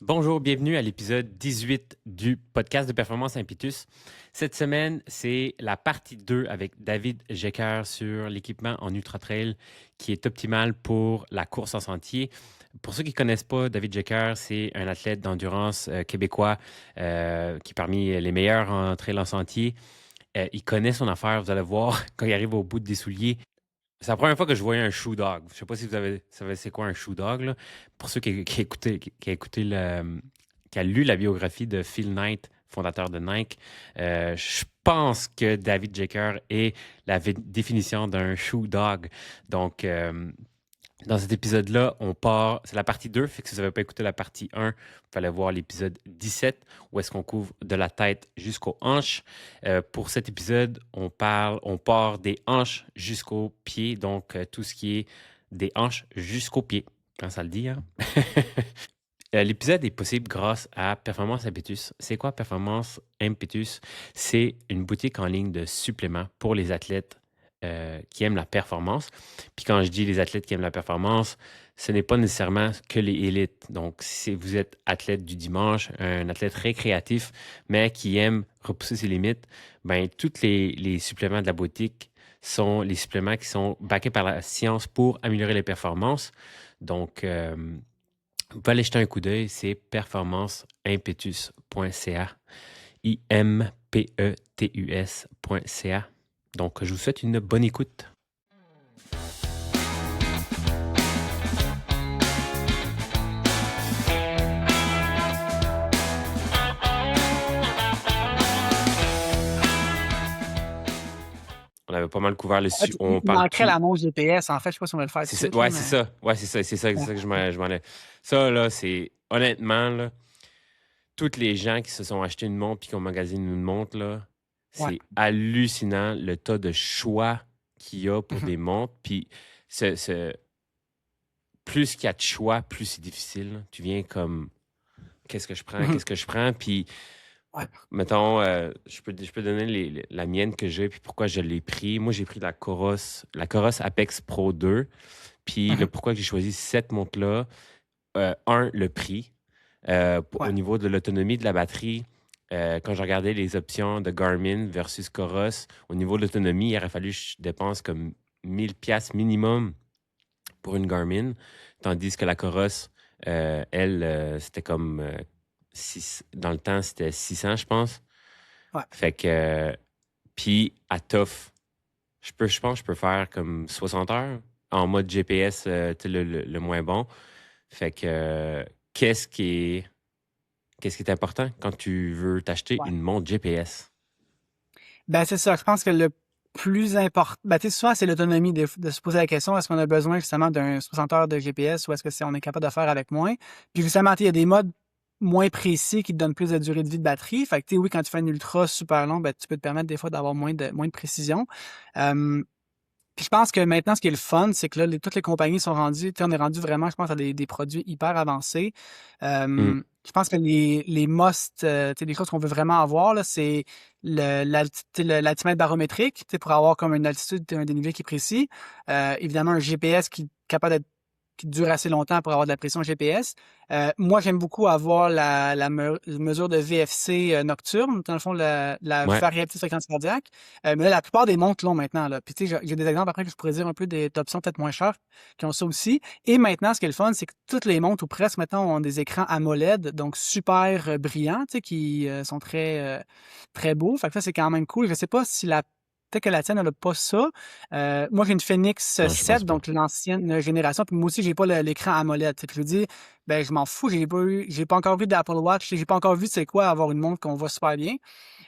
Bonjour, bienvenue à l'épisode 18 du podcast de Performance Impetus. Cette semaine, c'est la partie 2 avec David Jecker sur l'équipement en ultra-trail qui est optimal pour la course en sentier. Pour ceux qui ne connaissent pas, David Jecker, c'est un athlète d'endurance québécois qui est parmi les meilleurs en trail en sentier. Il connaît son affaire, vous allez voir, quand il arrive au bout des souliers. C'est la première fois que je voyais un shoe dog. Je ne sais pas si vous savez c'est quoi un shoe dog, là. Pour ceux qui a lu la biographie de Phil Knight, fondateur de Nike, je pense que David Jecker est la définition d'un shoe dog. Donc, dans cet épisode-là, c'est la partie 2, fait que si vous n'avez pas écouté la partie 1, il fallait voir l'épisode 17, où est-ce qu'on couvre de la tête jusqu'aux hanches. Pour cet épisode, on part des hanches jusqu'aux pieds, donc tout ce qui est des hanches jusqu'aux pieds, quand ça le dit, hein? L'épisode est possible grâce à Performance Impetus. C'est quoi Performance Impetus? C'est une boutique en ligne de suppléments pour les athlètes qui aiment la performance. Puis quand je dis les athlètes qui aiment la performance, ce n'est pas nécessairement que les élites. Donc, si vous êtes athlète du dimanche, un athlète récréatif, mais qui aime repousser ses limites, ben tous les suppléments de la boutique sont les suppléments qui sont backés par la science pour améliorer les performances. Donc, vous pouvez aller jeter un coup d'œil, c'est performanceimpetus.ca, impetus.ca. Donc, je vous souhaite une bonne écoute. On avait pas mal couvert le En fait, sujet. il On parle manquerait tout. la montre GPS. En fait, je sais pas si on va le faire tout de C'est ça, suite, là, ouais, mais c'est ça. Ouais, c'est ça. C'est ça, ouais. que je m'en allais. Ça, là, c'est honnêtement, là, toutes les gens qui se sont achetés une montre puis qui ont magasiné une montre, là, Ouais. c'est hallucinant le tas de choix qu'il y a pour Mhm. des montres. Puis, plus qu'il y a de choix, plus c'est difficile, là. Tu viens comme, qu'est-ce que je prends, Mhm. qu'est-ce que je prends? Puis, Ouais. mettons, je peux donner la mienne que j'ai puis pourquoi je l'ai pris. Moi, j'ai pris la Coros Apex Pro 2. Puis le Mhm. pourquoi j'ai choisi cette montre-là, le prix. Au Ouais. niveau de l'autonomie de la batterie, quand je regardais les options de Garmin versus Coros, au niveau de l'autonomie, il aurait fallu que je dépense comme 1000 pièces minimum pour une Garmin, tandis que la Coros, elle, c'était comme dans le temps, c'était 600, je pense. Ouais. Fait que, puis à TOF, je pense que je peux faire comme 60 heures en mode GPS, tu sais, le moins bon. Fait que, qu'est-ce qui est important quand tu veux t'acheter Ouais. une montre GPS? Ben, c'est ça. Je pense que le plus important, ben, tu sais, souvent, c'est l'autonomie de se poser la question, est-ce qu'on a besoin justement d'un 60 heures de GPS ou est-ce que on est capable de faire avec moins? Puis justement, tu sais, il y a des modes moins précis qui te donnent plus de durée de vie de batterie. Fait que, tu sais, oui, quand tu fais un ultra super long, ben, tu peux te permettre des fois d'avoir moins de précision. Euh, Puis je pense que maintenant, ce qui est le fun, c'est que là, toutes les compagnies sont rendues, tu sais, on est rendu vraiment, je pense, à des produits hyper avancés. Hmm. Je pense que les must, tu sais, les choses qu'on veut vraiment avoir, là, c'est l'altimètre barométrique, tu sais, pour avoir comme une altitude, un dénivelé qui est précis. Évidemment, un GPS qui est capable d'être qui dure assez longtemps pour avoir de la pression GPS. Moi, j'aime beaucoup avoir la mesure de VFC nocturne, dans le fond, la Ouais. variabilité de fréquence cardiaque. Mais là, la plupart des montres l'ont maintenant. Là. Puis, tu sais, j'ai des exemples après que je pourrais dire un peu d'options peut-être moins chères qui ont ça aussi. Et maintenant, ce qui est le fun, c'est que toutes les montres, ou presque maintenant, ont des écrans AMOLED, donc super brillants, tu sais, qui sont très beaux. Fait que ça, c'est quand même cool. Je sais pas si peut-être que la tienne, elle n'a pas ça. Moi, j'ai une Phoenix Non, je pense 7, pas. donc l'ancienne génération. Puis moi aussi, j'ai pas l'écran AMOLED. Tu sais, puis je vous dis, ben, je m'en fous. J'ai pas encore vu d'Apple Watch. J'ai pas encore vu c'est quoi avoir une montre qu'on voit super bien.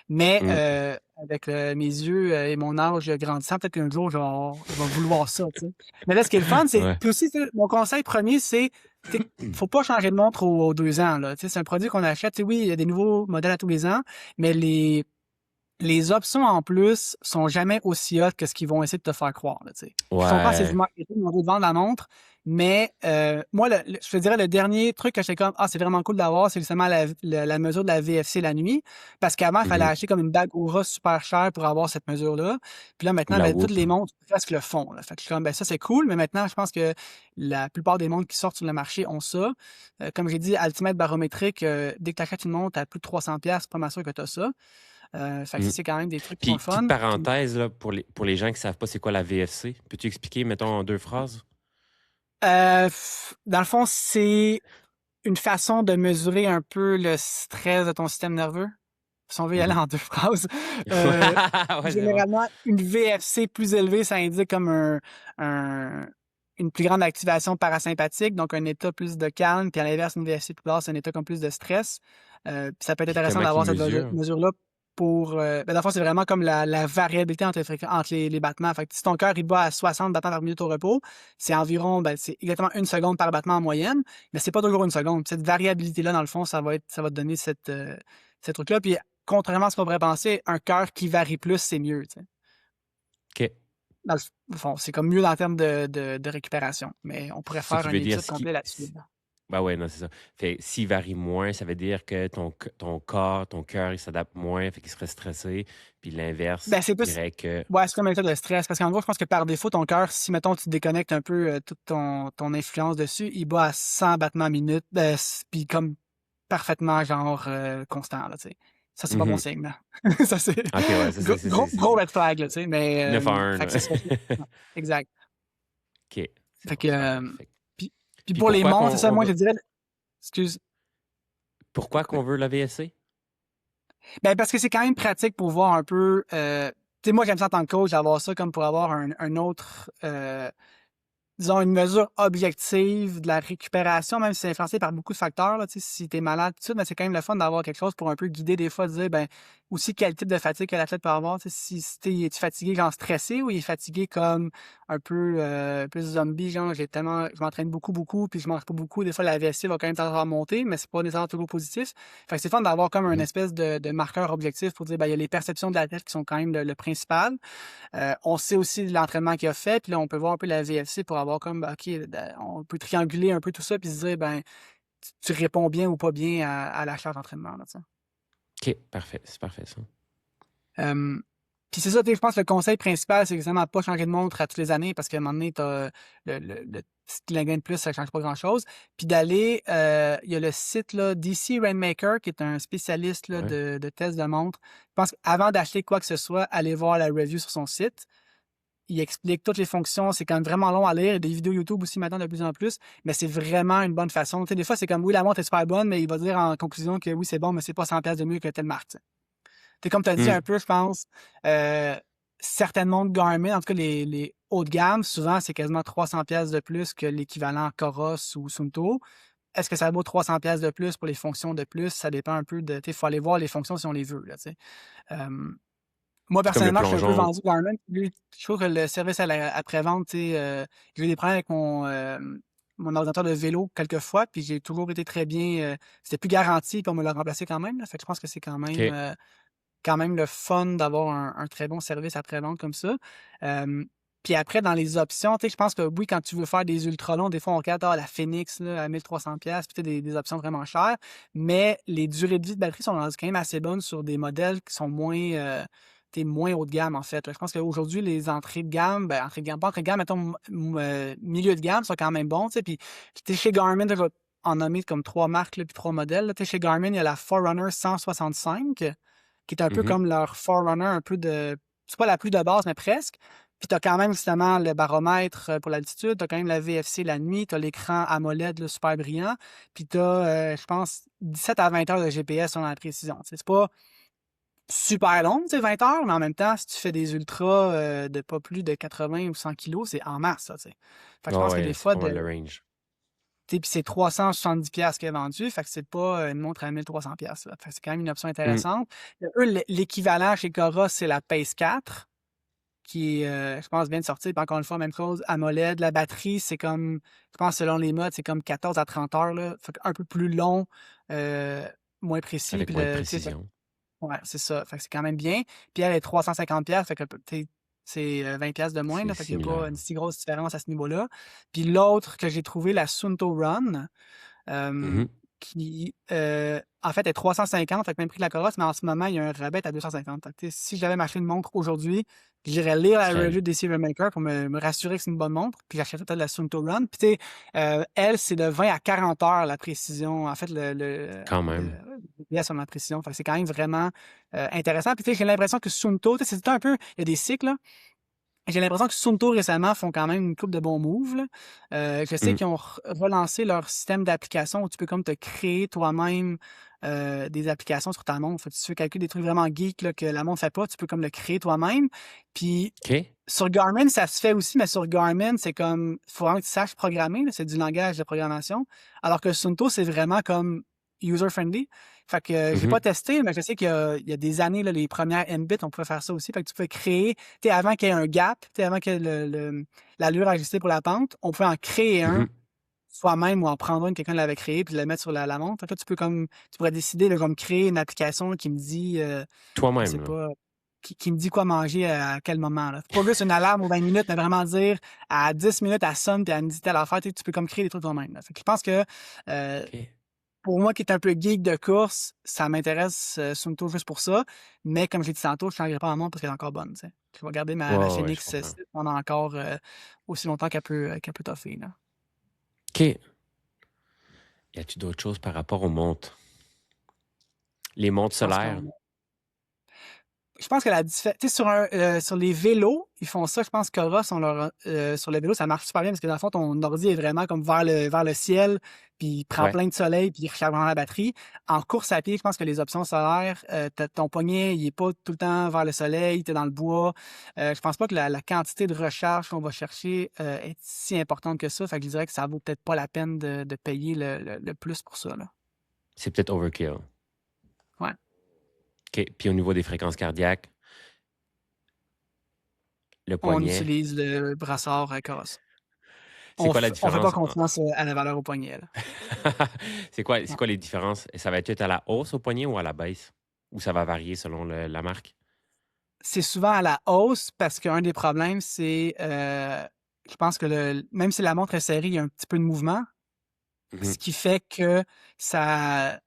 Mais Hmm. avec mes yeux et mon âge grandissant, peut-être qu'un jour, je vais vouloir ça. Tu sais. Mais là, ce qui est le fun, c'est. Ouais. Puis aussi, tu sais, mon conseil premier, c'est. Tu sais, faut pas changer de montre aux 2 ans. Là. Tu sais, c'est un produit qu'on achète. Tu sais, oui, il y a des nouveaux modèles à tous les ans, mais les options en plus sont jamais aussi hautes que ce qu'ils vont essayer de te faire croire, là, tu sais. Je comprends, c'est du Ouais. marketing, on veut te vendre la montre, mais moi, je te dirais, le dernier truc que j'étais comme, ah, c'est vraiment cool d'avoir, c'est justement la mesure de la VFC la nuit, parce qu'avant, il fallait Mhm. acheter comme une bague Oura super chère pour avoir cette mesure-là. Puis là, Ou maintenant, la ben, toutes Whoop. les montres presque le font, là. Fait que je suis comme, ben, ça, c'est cool, mais maintenant, je pense que la plupart des montres qui sortent sur le marché ont ça. Comme j'ai dit, altimètre barométrique, dès que tu achètes une montre à plus de 300$, c'est pas mal sûr que tu as ça. Fait que ça, Mm. c'est quand même des trucs qui sont le Puis, petite fun. Puis, parenthèse, là, pour les gens qui savent pas c'est quoi la VFC, peux-tu expliquer, mettons, en 2 phrases? dans le fond, c'est une façon de mesurer un peu le stress de ton système nerveux. Si on veut y aller Mhm. en 2 phrases. Euh, Ouais, c'est bon. généralement, une VFC plus élevée, ça indique comme un- une plus grande activation parasympathique, donc un état plus de calme, puis à l'inverse, une VFC plus basse, c'est un état comme plus de stress. Puis ça peut être Puis intéressant comment qu'ils d'avoir cette mesurent? mesure-là pour... ben, dans le fond, c'est vraiment comme la variabilité entre les battements. Fait que si ton cœur il bat à 60 battements par minute au repos, c'est environ, ben, c'est exactement 1 seconde par battement en moyenne, mais c'est pas toujours 1 seconde. Cette variabilité-là, dans le fond, ça va te donner ce truc-là. Puis contrairement à ce qu'on pourrait penser, un cœur qui varie plus, c'est mieux. Tu sais. OK. Dans le fond, c'est comme mieux en termes de récupération. Mais on pourrait Ce faire qui un veut dire, épisode complet là-dessus. Là. bah ouais, non, c'est ça. Fait s'il varie moins, ça veut dire que ton corps, ton cœur, il s'adapte moins, fait qu'il serait stressé. Puis l'inverse Ben, c'est plus. dirait que. Ouais, c'est comme un état de stress. Parce qu'en gros, je pense que par défaut, ton cœur, si mettons tu déconnectes un peu toute ton influence dessus, il bat à 100 battements minute, puis comme parfaitement genre constant. Là, tu sais. Ça, c'est pas bon Mhm. signe. Là. Ça, c'est OK, ouais, ça, gros red flag, là, tu sais. Mais 9 à 1, fait là. que c'est ça. Ouais, exact. OK, c'est Fait bon, que, super bien. Fait. puis, puis Puis pour les pourquoi montres, c'est ça, on moi, je veut, dirais, excuse, pourquoi qu'on veut la VSC? ben, parce que c'est quand même pratique pour voir un peu, tu sais, moi, j'aime ça en tant que coach, d'avoir ça comme pour avoir un autre, disons, une mesure objective de la récupération, même si c'est influencé par beaucoup de facteurs, là, tu sais, si t'es malade, tout ça, mais c'est quand même le fun d'avoir quelque chose pour un peu guider des fois, dire, ben, aussi quel type de fatigue que l'athlète peut avoir, tu sais, si es-tu fatigué, genre stressé, ou il est fatigué comme un peu plus zombie, genre, je m'entraîne beaucoup, puis je mange pas beaucoup, des fois la VSC va quand même tendance à monter, mais c'est pas nécessairement toujours positif. Fait que c'est fun d'avoir comme un Mhm. espèce de marqueur objectif pour dire, ben, il y a les perceptions de l'athlète qui sont quand même le principal. On sait aussi l'entraînement qu'il a fait, puis là, on peut voir un peu la VFC pour avoir comme, ben, OK, on peut trianguler un peu tout ça, puis se dire, ben, tu réponds bien ou pas bien à la charge d'entraînement. Là, tu sais. OK, parfait. C'est parfait, ça. Euh, puis c'est ça, tu sais, je pense que le conseil principal, c'est exactement pas changer de montre à toutes les années, parce qu'à un moment donné, t'as le si tu la gagnes plus, ça change pas grand-chose. Puis d'aller, il y a le site là, DC Rainmaker, qui est un spécialiste là, Ouais. de tests de montres. Je pense qu'avant d'acheter quoi que ce soit, allez voir la review sur son site. Il explique toutes les fonctions. C'est quand même vraiment long à lire. Il y a des vidéos YouTube aussi maintenant de plus en plus, mais c'est vraiment une bonne façon. Tu sais, des fois, c'est comme oui, la montre est super bonne, mais il va dire en conclusion que oui, c'est bon, mais c'est pas 100$ de mieux que telle marque. Tu sais. Comme tu as dit Hmm. un peu, je pense, euh, certaines montres Garmin, en tout cas les haut de gamme, souvent, c'est quasiment 300$ de plus que l'équivalent Coros ou Sunto. Est-ce que ça vaut 300$ de plus pour les fonctions de plus? Ça dépend un peu de. Il faut aller voir les fonctions si on les veut. Là, tu sais. Euh, moi, C'est comme le personnellement, je suis un peu plongeon. vendu Garmin. Lui, je trouve que le service après-vente, tu sais, j'ai eu des problèmes avec mon ordinateur de vélo quelques fois, puis j'ai toujours été très bien. C'était plus garanti, puis on me l'a remplacé quand même. Là. Fait que je pense que c'est OK. quand même le fun d'avoir un très bon service après-vente comme ça. Euh, puis après, dans les options, tu sais, je pense que oui, quand tu veux faire des ultra longs, des fois, on regarde la Phoenix là, à 1300$, puis tu sais, des options vraiment chères, mais les durées de vie de batterie sont quand même assez bonnes sur des modèles qui sont moins haut de gamme, en fait. Là. Je pense qu'aujourd'hui, les entrées de gamme, ben, entrées de gamme, pas entrées de gamme, mettons, milieu de gamme sont quand même bons, tu sais, puis tu sais, chez Garmin, je vais en nommer comme 3 marques, là, puis 3 modèles. Là. Tu sais, chez Garmin, il y a la Forerunner 165, qui est un peu Mhm. comme leur Forerunner, un peu de. C'est pas la plus de base, mais presque. Puis tu as quand même justement le baromètre pour l'altitude, tu as quand même la VFC la nuit, tu as l'écran AMOLED là, super brillant, puis tu as, je pense, 17 à 20 heures de GPS sur la précision. Tu sais, c'est pas super long, tu sais, 20 heures, mais en même temps, si tu fais des ultras de pas plus de 80 ou 100 kilos, c'est en masse, ça, tu sais. Fait que je Ah pense que ouais, des c'est fois, pas mal le range. puis c'est 370$ qu'elle est vendue, fait que c'est pas une montre à 1300$. Là. Fait que c'est quand même une option Hmm. intéressante. Eux, l'équivalent chez Cora, c'est la Pace 4, qui est, je pense, vient de sortir. Puis encore une fois, même chose, AMOLED. La batterie, c'est comme, je pense, selon les modes, c'est comme 14 à 30 heures. Là. Fait un peu plus long, moins précis. Avec Puis moins de tu sais, précision. Ouais, c'est ça. Fait que c'est quand même bien. Puis elle est 350$, fait que c'est 20$ de moins, C'est là, fait qu'il n'y a pas similaire. une si grosse différence à ce niveau-là. Puis l'autre que j'ai trouvé, la Sunto Run, euh, Mhm. qui en fait est 350, fait que même prix que la Coros, mais en ce moment, il y a un rabais à 250. Fait que, si j'avais m'acheté une montre aujourd'hui, j'irais lire la Serait review des Decision Maker pour me rassurer que c'est une bonne montre, puis j'achèterais peut-être la Sunto Run. Puis tu sais, elle, c'est de 20 à 40 heures la précision. En fait, quand le même. GPS sur la précision. Fait que c'est quand même vraiment intéressant. Puis tu sais, j'ai l'impression que Sunto, tu sais, c'est tout un peu, il y a des cycles, là. J'ai l'impression que Sunto récemment font quand même une couple de bons moves, là. Je sais Mm. qu'ils ont relancé leur système d'application où tu peux comme te créer toi-même des applications sur ta montre. Fait que si tu veux calculer des trucs vraiment geeks là, que la montre fait pas, tu peux comme le créer toi-même. Puis OK. sur Garmin, ça se fait aussi, mais sur Garmin, c'est comme faut vraiment que tu saches programmer, là, c'est du langage de programmation. Alors que Sunto, c'est vraiment comme user-friendly. Fait que j'ai Mhm. pas testé, mais je sais qu'il y a des années, là, les premières Mbit, on pouvait faire ça aussi. Fait que tu pouvais créer, tu sais, avant qu'il y ait un gap, tu sais, avant que l'allure ajustée pour la pente, on pouvait en créer un Mhm. soi-même ou en prendre un que quelqu'un l'avait créé puis le mettre sur la montre. Fait que là, tu peux comme, tu pourrais décider de comme créer une application qui me dit, je sais Toi-même, là. pas, qui me dit quoi manger à quel moment, là. Pas juste une alarme aux 20 minutes, mais vraiment dire à 10 minutes, elle sonne puis elle me dit telle affaire, tu sais, tu peux comme créer des trucs toi-même, là. Fait que je pense que, euh, OK. pour moi qui est un peu geek de course, ça m'intéresse Sunto juste pour ça. Mais comme je l'ai dit tantôt, je ne changerai pas ma montre parce qu'elle est encore bonne, tu sais. Je vais garder Ouais, la ouais, ouais, je Phoenix comprends. 6 pendant encore aussi longtemps qu'elle peut toffer, là. OK. Y a-tu d'autres choses par rapport aux montres? Les montres Je pense solaires? qu'on Je pense que la différence, tu sais, sur les vélos, ils font ça. Je pense qu'Aura, sur le vélo, ça marche super bien parce que dans le fond, ton ordi est vraiment comme vers le ciel, puis il prend Ouais. plein de soleil, puis il recharge vraiment la batterie. En course à pied, je pense que les options solaires, ton poignet, il est pas tout le temps vers le soleil, tu es dans le bois. Je pense pas que la quantité de recharge qu'on va chercher est si importante que ça. Fait que je dirais que ça vaut peut-être pas la peine de payer le plus pour ça, là. C'est peut-être overkill. Ouais. OK. Puis au niveau des fréquences cardiaques, le On poignet. utilise le brassard Coros. C'est quoi la On fait pas différence? confiance à la valeur au poignet, là. C'est Non. quoi les différences? Ça va être à la hausse au poignet ou à la baisse? Ou ça va varier selon la marque? C'est souvent à la hausse parce qu'un des problèmes, c'est, je pense que même si la montre est serrée, il y a un petit peu de mouvement, Mhm. ce qui fait que ça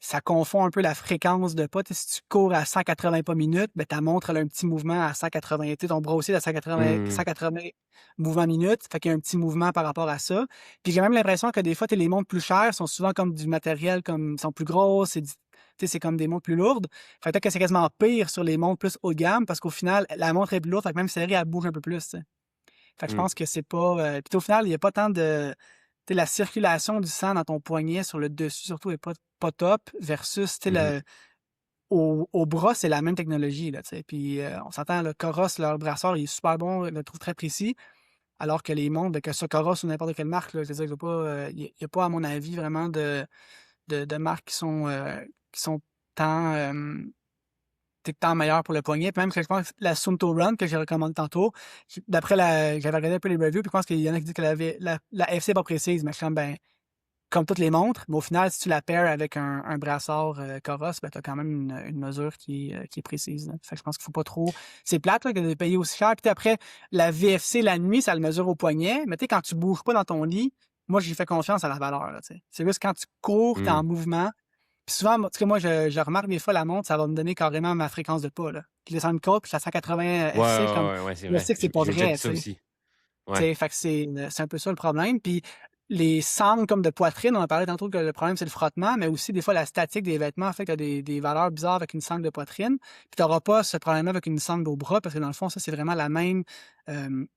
ça confond un peu la fréquence de pas. Tu sais, si tu cours à 180 pas minutes, ben, ta montre, elle a un petit mouvement à 180. Tu sais, ton bras aussi est à 180 Hmm. 180 mouvements minutes. Fait qu'il y a un petit mouvement par rapport à ça. Puis j'ai même l'impression que des fois, tu sais, les montres plus chères sont souvent comme du matériel comme sont plus grosses, tu sais, c'est comme des montres plus lourdes. Fait que peut-être que c'est quasiment pire sur les montres plus haut de gamme parce qu'au final, la montre est plus lourde, fait que même serrée, elle bouge un peu plus, tu sais. Fait que je Hmm. pense que c'est pas. Puis au final, il n'y a pas tant de. Tu sais, la circulation du sang dans ton poignet sur le dessus, surtout, est pas top, versus, tu sais, Mhm. au bras, c'est la même technologie, là, tu sais. Puis on s'entend, le Coros, leur brasseur, il est super bon, je le trouve très précis. Alors que les montres, ben, que ce soit Coros ou n'importe quelle marque, là, je veux dire, il n'y a pas, à mon avis, vraiment de marques qui sont tant. C'est tant meilleur pour le poignet. Puis même que je pense que la Sunto Run que j'ai recommandé tantôt, j'avais regardé un peu les reviews, puis je pense qu'il y en a qui disent que la FC n'est pas précise, mais je suis comme toutes les montres, mais au final, si tu la pairs avec un brassard Coros, ben, tu as quand même une mesure qui est précise, là. Fait que je pense qu'il faut pas trop. C'est plate là, que de payer aussi cher. Puis après, la VFC la nuit, ça le mesure au poignet. Mais tu sais, quand tu bouges pas dans ton lit, moi, j'ai fait confiance à la valeur, là, tu sais. C'est juste quand tu cours, tu es Hmm. en mouvement. Puis souvent, moi, tu sais, moi, je remarque des fois la montre, ça va me donner carrément ma fréquence de pas, là. Je descends une côte, puis je suis à 180 Ouais, FC, comme, ouais, ouais, ouais, c'est je vrai. sais que c'est pas J'ai déjà vrai, vu tu ça sais. aussi. Tu Ouais. sais, fait que c'est un peu ça le problème. Puis les sangles comme de poitrine, on a parlé tantôt que le problème, c'est le frottement, mais aussi des fois la statique des vêtements fait que tu as des valeurs bizarres avec une sangle de poitrine. Puis tu n'auras pas ce problème-là avec une sangle au bras, parce que dans le fond, ça, c'est vraiment la même.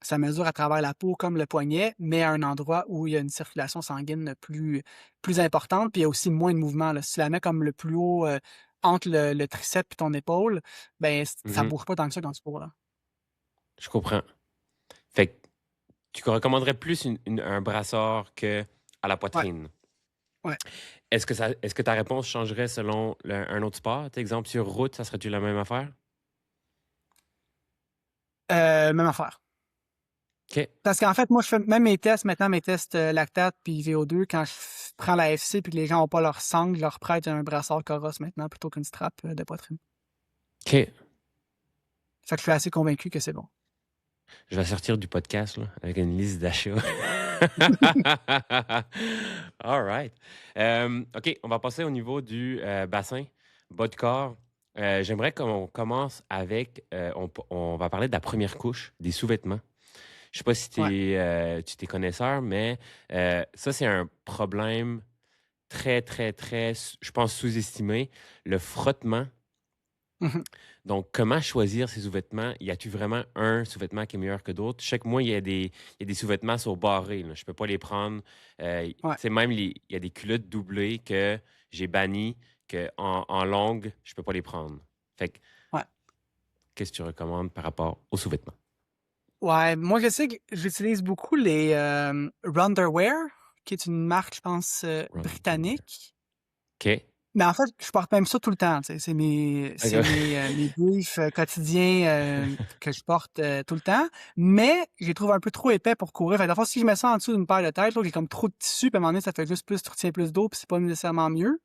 Ça mesure à travers la peau comme le poignet, mais à un endroit où il y a une circulation sanguine plus importante, puis il y a aussi moins de mouvement, là. Si tu la mets comme le plus haut entre le triceps et ton épaule, ben ça Mhm. bouge pas tant que ça quand tu cours, là. Je comprends. Fait que tu recommanderais plus un brassard que à la Ouais, poitrine. ouais. Est-ce que ta réponse changerait selon un autre sport? Exemple, sur route, ça serait-tu la même affaire? Même affaire. OK. Parce qu'en fait, moi, je fais même mes tests, maintenant, mes tests lactate puis VO2, quand je prends la FC puis que les gens n'ont pas leur sangle, je leur prête un brassard Coros maintenant plutôt qu'une strap de poitrine. OK. Fait que je suis assez convaincu que c'est bon. Je vais sortir du podcast là, avec une liste d'achats. All right. OK, on va passer au niveau du bassin, bas de corps. J'aimerais qu'on commence avec, on va parler de la première couche, des sous-vêtements. Je sais pas si Ouais. tu t'es connaisseur, mais ça, c'est un problème très, très, très, je pense, sous-estimé. Le frottement. Mhm. Donc, comment choisir ces sous-vêtements? Y a-t-il vraiment un sous-vêtement qui est meilleur que d'autres? Je sais que moi, il y a des sous-vêtements sur barrés. Là. Je ne peux pas les prendre. Tu Ouais. sais, même, il y a des culottes doublées que j'ai bannies, en longue, je ne peux pas les prendre. Fait que, Ouais. qu'est-ce que tu recommandes par rapport aux sous-vêtements? Ouais, moi je sais que j'utilise beaucoup les Runderwear, qui est une marque, je pense, Underwear. britannique. OK. Mais en fait, je porte même ça tout le temps, tu sais. C'est OK. mes briefs quotidiens que je porte tout le temps. Mais je les trouve un peu trop épais pour courir. Fait que, dans le fond, si je mets ça en dessous d'une paire de têtes, là, j'ai comme trop de tissu, puis à un moment donné, ça fait juste plus, tu retiens plus d'eau, puis c'est pas nécessairement mieux.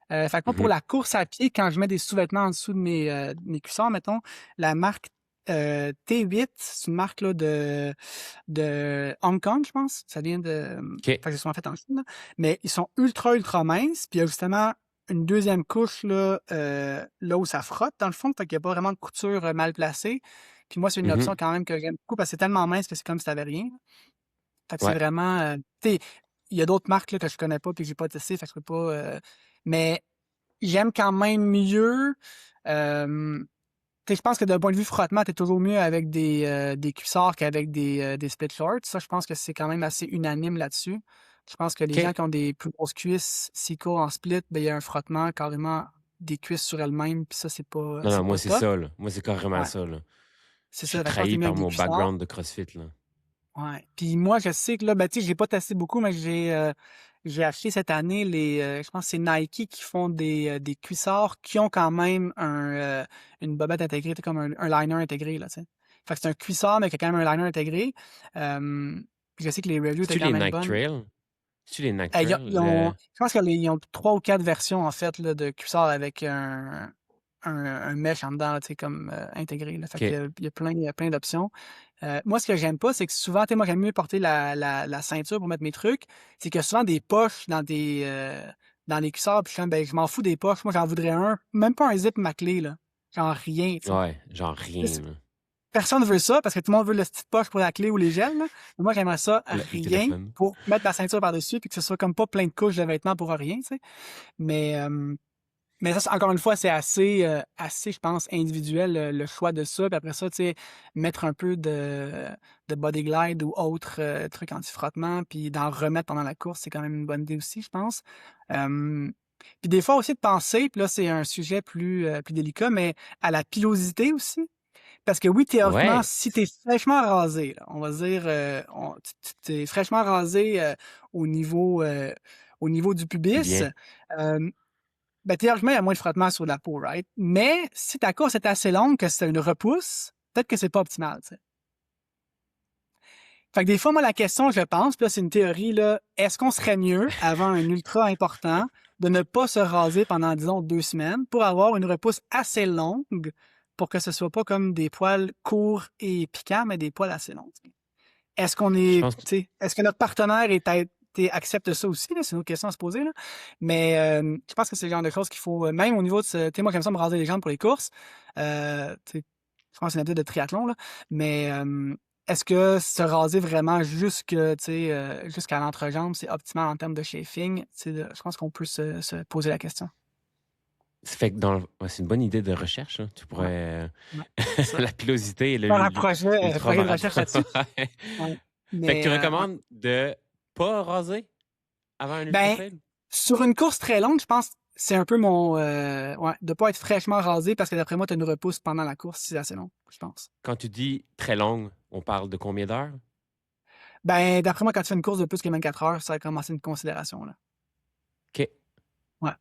Fait que moi, pour Mhm. la course à pied, quand je mets des sous-vêtements en dessous de mes cuissards, mettons, la marque T8, c'est une marque là, de Hong Kong, je pense. Ça vient de. OK. Fait que ils sont en fait en Chine, là. Mais ils sont ultra, ultra minces. Puis il y a justement une deuxième couche là où ça frotte, dans le fond. Fait qu'il n'y a pas vraiment de couture mal placée. Puis moi, c'est une option Mhm. quand même que j'aime beaucoup parce que c'est tellement mince que c'est comme si t'avais rien. Fait que c'est Ouais. vraiment. Tu sais, il y a d'autres marques là, que je connais pas et que j'ai pas testé. Fait que je peux pas. Mais j'aime quand même mieux. Euh, Tu sais, je pense que d'un point de vue frottement, t'es toujours mieux avec des cuissards qu'avec des split shorts. Ça, je pense que c'est quand même assez unanime là-dessus. Je pense que les gens OK. qui ont des plus grosses cuisses, s'ils courent en split, ben, il y a un frottement carrément des cuisses sur elles-mêmes, puis ça, Non, non, c'est moi, pas c'est top. ça, là. Moi, c'est carrément Ouais, ça, là. c'est Je ça. suis Fait que je pense que t'es trahi mieux par avec des mon cuissards. background de CrossFit, là. Ouais. Puis moi, je sais que là, ben, tu sais, j'ai pas testé beaucoup, mais j'ai acheté cette année je pense que c'est Nike qui font des cuissards qui ont quand même une bobette intégrée, tu sais, comme un liner intégré, là, tu sais. Fait que c'est un cuissard, mais qui a quand même un liner intégré. Puis je sais que les reviews étaient C'est-tu quand les même Nike bonnes. Trail? C'est-tu les Nike Ils ont, Trail? ils ont- je pense qu'ils ont 3 ou 4 versions, en fait, là, de cuissard avec un mesh en dedans, là, tu sais, comme intégré, là. Fait OK. il y a plein d'options. Moi, ce que j'aime pas, c'est que souvent, tu sais, moi, j'aime mieux porter la ceinture pour mettre mes trucs. C'est qu'il y a souvent des poches dans les cuissards, puis je suis comme, ben, je m'en fous des poches. Moi, j'en voudrais un. Même pas un zip ma clé, là. Genre rien, tu sais. Ouais, genre rien, là. Personne veut ça parce que tout le monde veut le petite poche pour la clé ou les gels, là. Mais moi, j'aimerais ça Le rien téléphone. pour mettre ma ceinture par-dessus puis que ce soit comme pas plein de couches de vêtements pour rien, tu sais. Mais, euh, mais ça, encore une fois, c'est assez, je pense, individuel, le choix de ça. Puis après ça, tu sais, mettre un peu de body glide ou autre truc anti-frottement, puis d'en remettre pendant la course, c'est quand même une bonne idée aussi, je pense. Euh, Puis des fois aussi de penser, puis là, c'est un sujet plus délicat, mais à la pilosité aussi. Parce que oui, théoriquement, Ouais, si t'es fraîchement rasé, là, on va dire, t'es fraîchement rasé au niveau du pubis, bien. euh, ben, théoriquement, il y a moins de frottement sur la peau, right? Mais si ta course est assez longue, que c'est une repousse, peut-être que c'est pas optimal, tu sais. Fait que des fois, moi, la question, je pense, puis là, c'est une théorie, là, est-ce qu'on serait mieux, avant un ultra important, de ne pas se raser pendant, disons, 2 semaines pour avoir une repousse assez longue pour que ce soit pas comme des poils courts et piquants, mais des poils assez longs? Est-ce qu'on Je est, pense que tu sais, est-ce que notre partenaire accepte ça aussi, là? C'est une autre question à se poser, là. Mais je pense que c'est le genre de choses qu'il faut, même au niveau de tu sais, moi, j'aime ça me raser les jambes pour les courses. Tu sais, je pense que c'est une habitude de triathlon, là. Mais est-ce que se raser vraiment jusqu'à l'entrejambe, c'est optimal en termes de shaping? Tu sais, je pense qu'on peut se poser la question. ça fait que ouais, c'est une bonne idée de recherche, hein. Tu Ouais, pourrais ouais, c'est ça. la pilosité et Faire un projet de l'ultra-marathon. recherche là-dessus. Ouais. Ouais. Fait que tu Mais ouais. recommandes de pas raser avant un ultra Ben, trail? sur une course très longue, je pense que c'est un peu ouais, de pas être fraîchement rasé parce que d'après moi, tu as une repousse pendant la course si c'est assez long, je pense. Quand tu dis très longue, on parle de combien d'heures? Ben, d'après moi, quand tu fais une course de plus que 24 heures, ça a commencé une considération, là. OK. Ouais.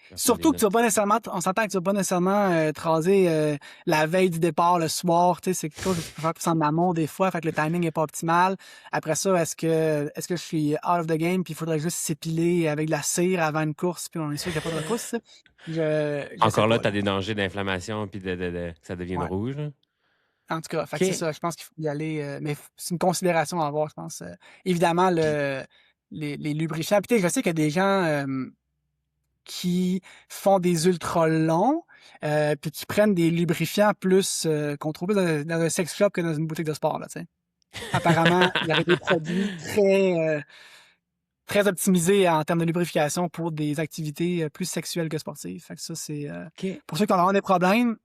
faire faire des Surtout que tu vas notes. pas nécessairement, on s'entend que tu vas pas nécessairement te raser la veille du départ, le soir, tu sais, c'est quelque chose que tu peux faire plus en amont des fois, fait que le timing est pas optimal. Après ça, est-ce que je suis out of the game puis il faudrait juste s'épiler avec de la cire avant une course puis on est sûr qu'il n'y a pas de repousse, ça? Je sais Encore là, pas, tu as là. des dangers d'inflammation puis que ça devienne Ouais. rouge. Là. En tout cas, fait que c'est OK. ça, je pense qu'il faut y aller, mais c'est une considération à avoir, je pense. Évidemment, Puis, les lubrifiants. Puis, tu sais, je sais qu'il y a des gens qui font des ultra longs, puis qui prennent des lubrifiants plus qu'on trouve plus dans un sex shop que dans une boutique de sport, là, tu sais. Apparemment, il y aurait des produits très optimisés en termes de lubrification pour des activités plus sexuelles que sportives. Fait que ça, c'est OK. pour ceux qui ont vraiment des problèmes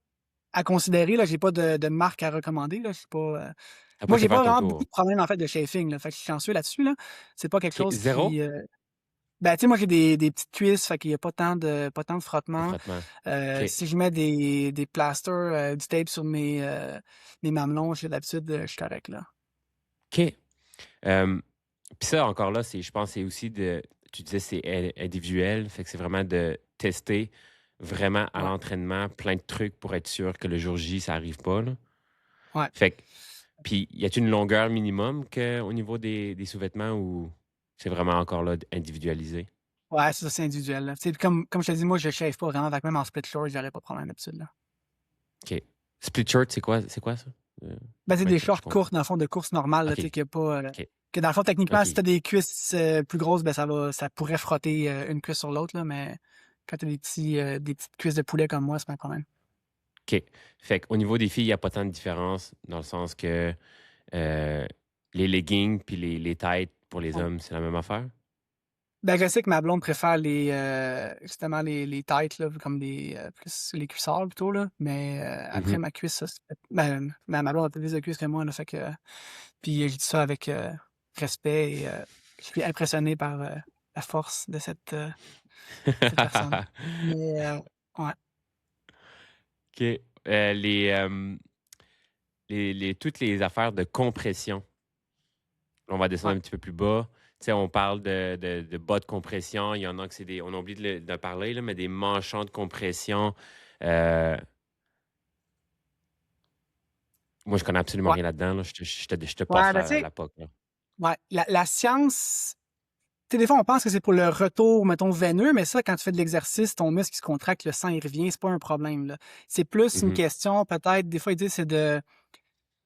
à considérer. Là, j'ai pas de marque à recommander. Là. Je suis pas, T'as pas moi, été j'ai faire pas ton vraiment beaucoup tour. de problèmes en fait de chafing. Là. Fait que je suis chanceux là-dessus. Là. C'est pas quelque OK. chose Zéro? qui. Ben, tu sais, moi, j'ai des petites cuisses, fait qu'il y a pas tant de De frottement. frottement. OK. Si je mets des plasters, du tape sur mes mamelons, j'ai l'habitude, je suis correct, là. OK. Euh, Puis ça, encore là, je pense que c'est aussi tu disais c'est individuel, fait que c'est vraiment de tester vraiment à Ouais, l'entraînement plein de trucs pour être sûr que le jour J, ça arrive pas, là. ouais. Fait que, puis y a-t-il une longueur minimum au niveau des sous-vêtements ou c'est vraiment encore là individualisé? Ouais, c'est ça, c'est individuel, là. Tu sais, comme je te dis, moi, je shave pas vraiment, fait que même en split short, j'aurais pas de problème d'habitude, là. OK. Split shirt, c'est quoi ça? Ben, c'est Pour des être sûr que je shorts comprends. courts, dans le fond, de course normale, là, tu sais, OK. qu'il y a pas, OK. que dans le fond, techniquement, si OK. t'as des cuisses plus grosses, ben, ça pourrait frotter une cuisse sur l'autre, là, mais quand t'as des petites cuisses de poulet comme moi, c'est pas un problème. OK. Fait qu'au niveau des filles, il n'y a pas tant de différence dans le sens que euh, les leggings puis les tights pour les Ouais. hommes, c'est la même affaire? Ben, je sais que ma blonde préfère justement les tights, là, comme plus les cuissards plutôt, là. Mais après, Mhm. ma cuisse, ça, ma blonde a plus de cuisses que moi, là, fait que, puis j'ai dit ça avec respect et je suis impressionné par la force de cette personne. Mais, ouais, OK. Toutes les affaires de compression. On va ouais, descendre un petit peu plus bas. Tu sais, on parle de bas de compression. Il y en a que c'est on a oublié de parler, là, mais des manchons de compression. Euh, Moi, je connais absolument ouais. rien là-dedans. Là. Je te passe Ouais, ben, tu sais, la POC. Là. ouais, la science, tu sais, des fois, on pense que c'est pour le retour, mettons, veineux, mais ça, quand tu fais de l'exercice, ton muscle qui se contracte, le sang, il revient, c'est pas un problème, là. C'est plus une Mhm. question, peut-être, des fois, ils disent, c'est de,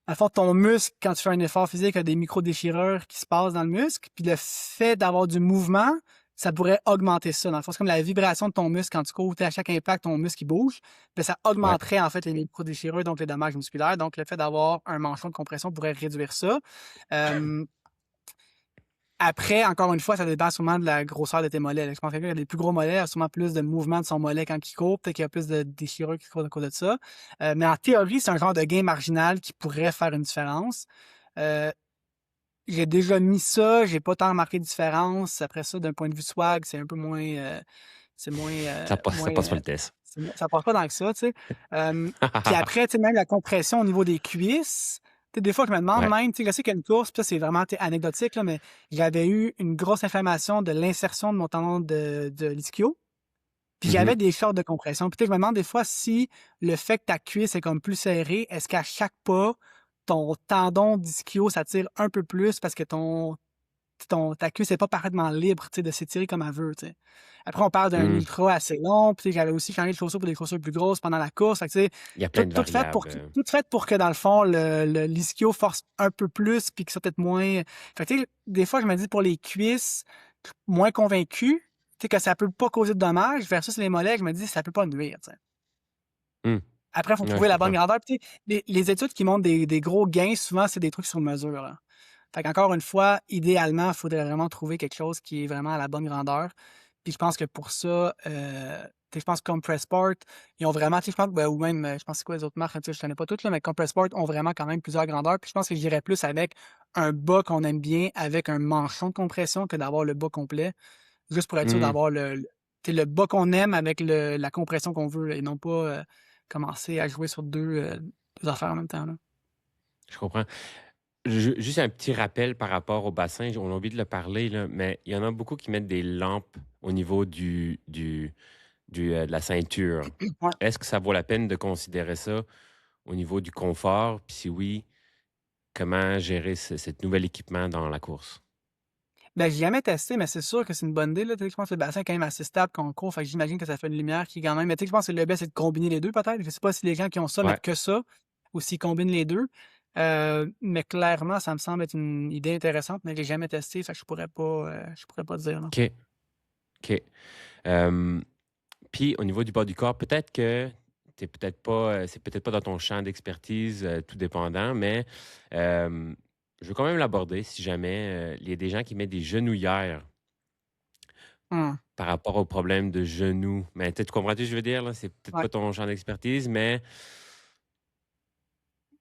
à fond, ton muscle, quand tu fais un effort physique, il y a des micro-déchirures qui se passent dans le muscle, puis le fait d'avoir du mouvement, ça pourrait augmenter ça. Dans le fond, c'est comme la vibration de ton muscle quand tu cours, tu sais, à chaque impact, ton muscle, il bouge, ben, ça Ouais. augmenterait, en fait, les micro-déchirures, donc les dommages musculaires. Donc, le fait d'avoir un manchon de compression pourrait réduire ça. Euh, Après, encore une fois, ça dépend sûrement de la grosseur de tes mollets. Là. Je pense que quelqu'un qui a des plus gros mollets a sûrement plus de mouvement de son mollet quand il court. Peut-être qu'il y a plus de déchirures qui courent à cause de ça. Mais en théorie, c'est un genre de gain marginal qui pourrait faire une différence. Euh, j'ai déjà mis ça, j'ai pas tant remarqué de différence. Après ça, d'un point de vue swag, c'est un peu moins, c'est moins, Ça passe pas le test. ça passe pas dans que ça, tu sais. Puis après, tu sais, même la compression au niveau des cuisses. Tu sais, des fois, je me demande Ouais. même, tu sais, je sais qu'il y a une course, puis ça, c'est vraiment tu sais, anecdotique, là, mais j'avais eu une grosse inflammation de l'insertion de mon tendon de l'ischio. Puis Mhm. j'avais des shorts de compression. Puis tu sais, je me demande des fois si le fait que ta cuisse est comme plus serrée, est-ce qu'à chaque pas, ton tendon d'ischio s'attire un peu plus parce que ta cuisse n'est pas parfaitement libre, tu sais, de s'étirer comme elle veut, tu sais. Après, on parle d'un Hmm. ultra assez long, puis tu sais, j'avais aussi changé de chaussures pour des chaussures plus grosses pendant la course. Fait que, tu sais, Il y a plein de tout variables. fait pour que, dans le fond, l'ischio force un peu plus, puis que ça peut-être moins. Fait que, tu sais, des fois, je me dis pour les cuisses, moins convaincu, tu sais, que ça peut pas causer de dommages, versus les mollets, je me dis, ça peut pas nuire, tu sais. Hmm. Après, il faut Ouais, je trouver la bonne comprends. grandeur. Puis, tu sais, les études qui montrent des gros gains, souvent, c'est des trucs sur mesure, là. Fait qu'encore une fois, idéalement, il faudrait vraiment trouver quelque chose qui est vraiment à la bonne grandeur. Puis je pense que pour ça, tu sais, je pense que Compressport, ils ont vraiment, tu sais, je pense, ben, ou même, je pense que c'est quoi les autres marques, tu sais, je connais pas toutes, là, mais Compressport ont vraiment quand même plusieurs grandeurs. Puis je pense que j'irais plus avec un bas qu'on aime bien, avec un manchon de compression, que d'avoir le bas complet, juste pour être sûr Hmm. d'avoir tu sais, le bas qu'on aime avec la compression qu'on veut, là, et non pas commencer à jouer sur deux affaires en même temps, là. Je comprends. Juste un petit rappel par rapport au bassin, on a oublié de le parler, là, mais il y en a beaucoup qui mettent des lampes au niveau de la ceinture. Ouais. Est-ce que ça vaut la peine de considérer ça au niveau du confort? Puis si oui, comment gérer cet nouvel équipement dans la course? Ben, j'ai jamais testé, mais c'est sûr que c'est une bonne idée, là. Tu sais, je pense que le bassin est quand même assez stable quand on court. Fait que j'imagine que ça fait une lumière qui est quand même. Mais tu sais, je pense que le best, c'est de combiner les deux, peut-être. Je sais pas si les gens qui ont ça Ouais, mettent que ça ou s'ils combinent les deux. Mais clairement, ça me semble être une idée intéressante, mais je l'ai jamais testé. Fait que je pourrais pas dire, non. OK, OK. Hem, Puis au niveau du bas du corps, peut-être que t'es peut-être pas, c'est peut-être pas dans ton champ d'expertise, tout dépendant, mais hem, je veux quand même l'aborder si jamais, il y a des gens qui mettent des genouillères Hum. par rapport au problème de genoux. Mais tu comprends-tu ce que je veux dire, là? C'est peut-être Ouais. pas ton champ d'expertise, mais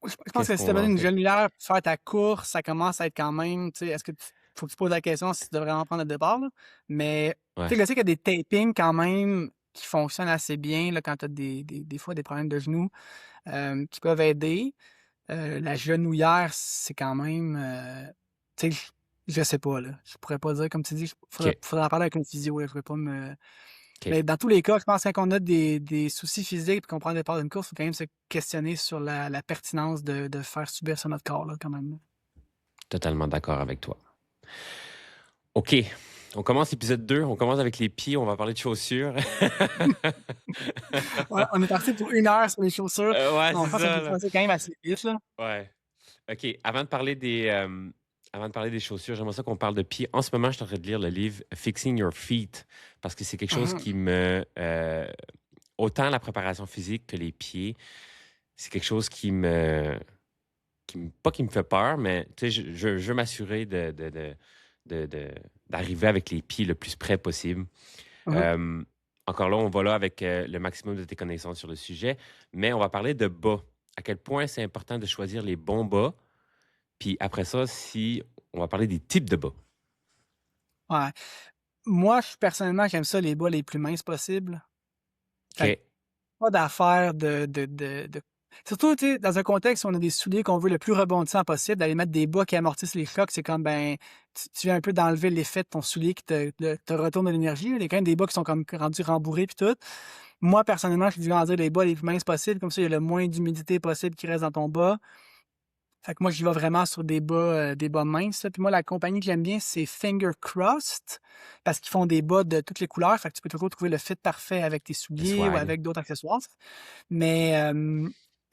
Je pense qu'est-ce que si tu as qu'on besoin en d'une fait? genouillère pour faire ta course, ça commence à être quand même, tu sais, est-ce que faut que tu poses la question si tu dois vraiment prendre le départ, là. Mais, Ouais, tu sais, je sais qu'il y a des tapings quand même qui fonctionnent assez bien, là, quand tu as des fois des problèmes de genoux, qui peuvent aider. La genouillère, c'est quand même, tu sais, je sais pas, là. Je pourrais pas dire, comme tu dis, OK, faudrait en parler avec un physio, là. Je pourrais pas me OK. mais dans tous les cas, je pense que quand on a des soucis physiques et qu'on prend le départ d'une course, il faut quand même se questionner sur la pertinence de faire subir ça à notre corps, là, quand même. Totalement d'accord avec toi. OK, on commence l'épisode 2. On commence avec les pieds, on va parler de chaussures. Ouais, on est parti pour 1 heure sur les chaussures. Ouais, Non, c'est je pense qu'on ça, peut là. commencer quand même assez vite, là. Ouais. OK, avant de parler des chaussures, j'aimerais ça qu'on parle de pieds. En ce moment, je suis en train de lire le livre Fixing Your Feet parce que c'est quelque chose Mhm. qui me autant la préparation physique que les pieds, c'est quelque chose pas qui me fait peur, mais tu sais, je veux m'assurer d'arriver avec les pieds le plus près possible. Mhm. Euh, Encore là, on va là avec le maximum de tes connaissances sur le sujet, mais on va parler de bas. À quel point c'est important de choisir les bons bas. Puis après ça, si on va parler des types de bas. Ouais. Moi, personnellement, j'aime ça les bas les plus minces possibles. Fait que OK. pas d'affaire de surtout, tu sais, dans un contexte où on a des souliers qu'on veut le plus rebondissant possible, d'aller mettre des bas qui amortissent les chocs, c'est comme, ben, tu viens un peu d'enlever l'effet de ton soulier qui te retourne de l'énergie. Il y a quand même des bas qui sont comme rendus rembourrés puis tout. Moi, personnellement, je dis dire les bas les plus minces possibles, comme ça, il y a le moins d'humidité possible qui reste dans ton bas. Fait que moi, j'y vais vraiment sur des bas minces, là. Puis moi, la compagnie que j'aime bien, c'est Finger Crossed, parce qu'ils font des bas de toutes les couleurs. Fait que tu peux toujours trouver le fit parfait avec tes Le souliers ou swag. avec d'autres accessoires. Mais,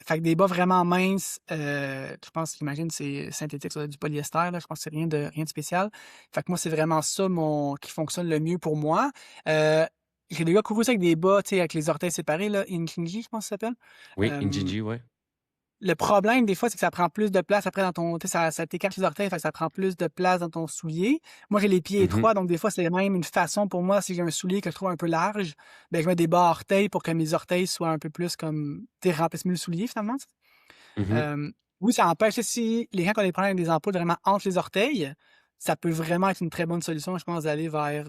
fait que des bas vraiment minces, je pense, j'imagine, c'est synthétique, ça doit être du polyester, là. Je pense que c'est rien de spécial. Fait que moi, c'est vraiment ça qui fonctionne le mieux pour moi. Euh, j'ai déjà couru ça avec des bas, tu sais, avec les orteils séparés, là, Infinity, je pense que ça s'appelle. Oui, Euh, Injinji, ouais. le problème, des fois, c'est que ça prend plus de place après dans ton. Tu sais, ça t'écarte les orteils, fait que ça prend plus de place dans ton soulier. Moi, j'ai les pieds Mhm, étroits, donc des fois, c'est même une façon pour moi, si j'ai un soulier que je trouve un peu large, ben, je mets des bas orteils pour que mes orteils soient un peu plus comme. Tu sais, remplissent mieux le soulier, finalement. mhm. Euh, oui, ça empêche, si les gens qui ont des problèmes avec des ampoules vraiment entre les orteils, ça peut vraiment être une très bonne solution, je pense, d'aller vers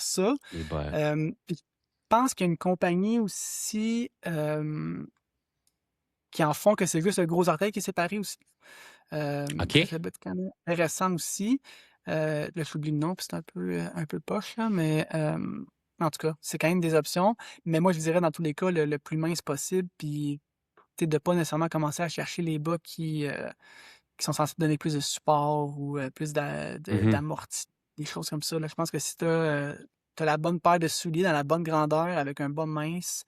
ça. Les bas. Puis je pense qu'il y a une compagnie aussi. Qui en font que c'est juste le gros orteil qui est séparé aussi. Ça, OK. ça peut être quand même intéressant aussi. Là, j'oublie le nom, puis c'est un peu poche, là, mais en tout cas, c'est quand même des options. Mais moi, je dirais dans tous les cas le plus mince possible, puis tu sais, de pas nécessairement commencer à chercher les bas qui sont censés donner plus de support ou plus Mhm. d'amorti, des choses comme ça. Là. Je pense que si t'as la bonne paire de souliers dans la bonne grandeur avec un bas mince,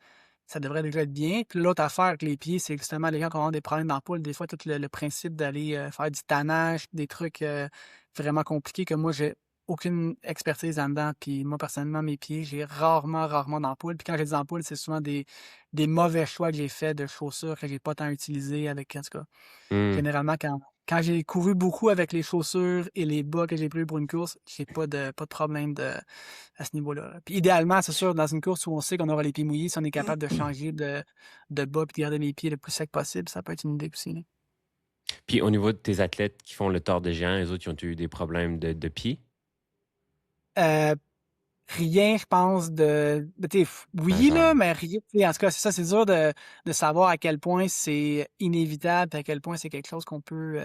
ça devrait déjà être bien. Puis l'autre affaire avec les pieds, c'est justement les gens qui ont des problèmes d'ampoule. Des fois, tout le principe d'aller faire du tannage, des trucs vraiment compliqués que moi, j'ai aucune expertise là-dedans. Puis moi, personnellement, mes pieds, j'ai rarement d'ampoules. Puis quand j'ai des ampoules, c'est souvent des mauvais choix que j'ai fait de chaussures que j'ai pas tant utilisées avec, en tout cas, Mm. généralement, quand j'ai couru beaucoup avec les chaussures et les bas que j'ai pris pour une course, j'ai pas de problème à ce niveau-là. Puis idéalement, c'est sûr, dans une course où on sait qu'on aura les pieds mouillés, si on est capable de changer de bas et de garder les pieds le plus sec possible, ça peut être une idée aussi, là. Puis au niveau de tes athlètes qui font le tort de géant, les autres, ils ont eu des problèmes de pied? Euh, rien, je pense, tu sais, oui, là, Majeur. mais rien. Tu sais, en tout cas, c'est ça, c'est dur de savoir à quel point c'est inévitable, puis à quel point c'est quelque chose qu'on peut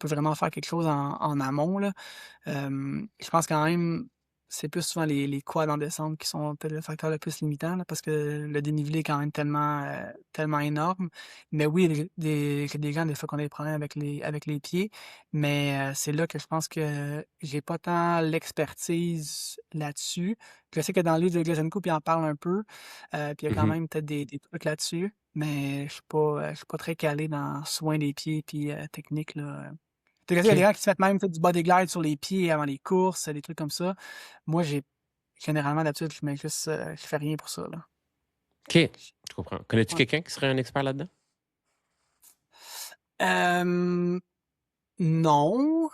vraiment faire quelque chose en amont, là. Je pense quand même. c'est plus souvent les quads en descente qui sont peut-être le facteur le plus limitant, là, parce que le dénivelé est quand même tellement énorme. Mais oui, j'ai des gens, des fois, qu'on a des problèmes avec les pieds. Mais c'est là que je pense que j'ai pas tant l'expertise là-dessus. Je sais que dans le livre de Glesenko, il en parle un peu. Puis il y a quand Mhm. même peut-être des trucs là-dessus. Mais je suis pas très calé dans soin des pieds puis technique, là. Tu sais, il y a des OK. gens qui se mettent même fait du body glide sur les pieds avant les courses, des trucs comme ça. Moi, généralement, d'habitude, je fais rien pour ça, là. OK. Je comprends. Connais-tu Ouais. quelqu'un qui serait un expert là-dedans? Euh, non,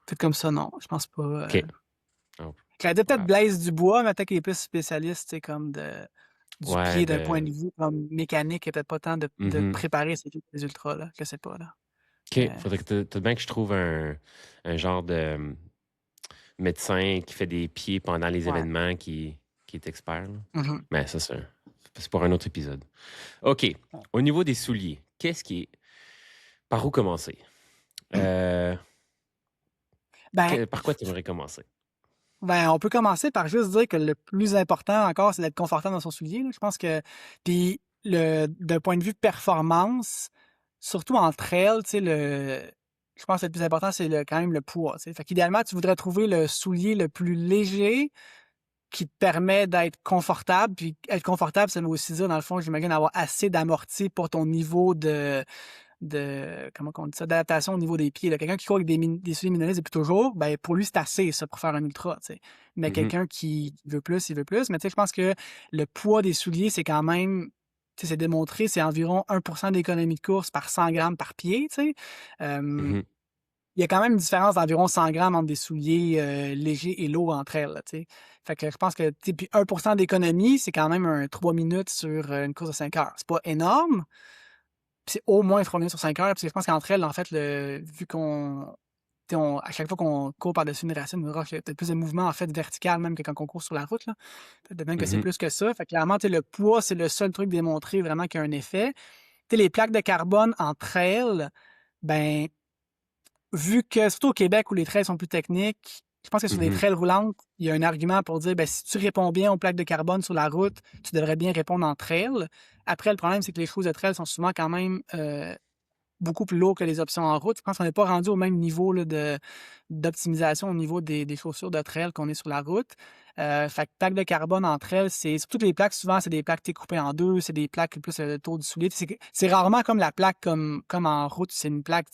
peut-être comme ça, non. Je pense pas. OK. Oh, J'aurais dit pas peut-être grave. Blaise Dubois, mais peut-être qu'il est plus spécialiste, tu sais, comme du Ouais, pied d'un point de. de vue comme mécanique et peut-être pas tant de Mhm. préparer ces ultras, là. Je sais pas, là. OK. Mais, Faudrait que peut-être bien que je trouve un genre de médecin qui fait des pieds pendant les ouais. événements qui est expert, là. Mhm. Mais ça, c'est pour un autre épisode. OK. Au niveau des souliers, qu'est-ce qui est. Par où commencer? Euh, Ben, par quoi tu aimerais commencer? on peut commencer par juste dire que le plus important encore, c'est d'être confortable dans son soulier, là. Je pense que, puis d'un point de vue performance, surtout en trail, tu sais, je pense que le plus important, c'est quand même le poids, tu sais. Fait qu'idéalement, tu voudrais trouver le soulier le plus léger qui te permet d'être confortable. Puis être confortable, ça veut aussi dire, dans le fond, j'imagine, avoir assez d'amorti pour ton niveau comment on dit ça, d'adaptation au niveau des pieds, là. Quelqu'un qui court avec des souliers minimistes depuis toujours, ben pour lui, c'est assez, ça, pour faire un ultra, tu sais. Mais Mhm. quelqu'un qui veut plus, il veut plus. Mais tu sais, je pense que le poids des souliers, c'est quand même, tu sais, c'est démontré, c'est environ 1% d'économie de course par 100 grammes par pied, tu sais. Euh, Mhm. il y a quand même une différence d'environ 100 grammes entre des souliers légers et lourds entre elles, là, tu sais. Fait que je pense que, tu sais, puis 1% d'économie, c'est quand même un 3 minutes sur une course de 5 heures. C'est pas énorme, puis c'est au moins 3 minutes sur 5 heures. Puis je pense qu'entre elles, en fait, vu qu'on, tu sais, à chaque fois qu'on court par-dessus une racine, une roche, il y a peut-être plus de mouvement, en fait, vertical, même que quand on court sur la route, là. Peut-être même que c'est Mhm. plus que ça. Fait que clairement, tu sais, le poids, c'est le seul truc démontré vraiment qu'il y a un effet. Tu sais, les plaques de carbone entre elles, ben, vu que, surtout au Québec où les trails sont plus techniques, je pense que sur des Mhm. trails roulantes, il y a un argument pour dire, ben, si tu réponds bien aux plaques de carbone sur la route, tu devrais bien répondre en trail. Après, le problème, c'est que les choses de trail sont souvent quand même beaucoup plus lourd que les options en route. Je pense qu'on n'est pas rendu au même niveau là, d'optimisation au niveau des chaussures de trail qu'on est sur la route. Fait que plaque de carbone entre elles, c'est sur toutes les plaques, souvent, c'est des plaques coupées en deux, c'est des plaques plus le tour du soulier. C'est rarement comme la plaque comme en route, c'est une plaque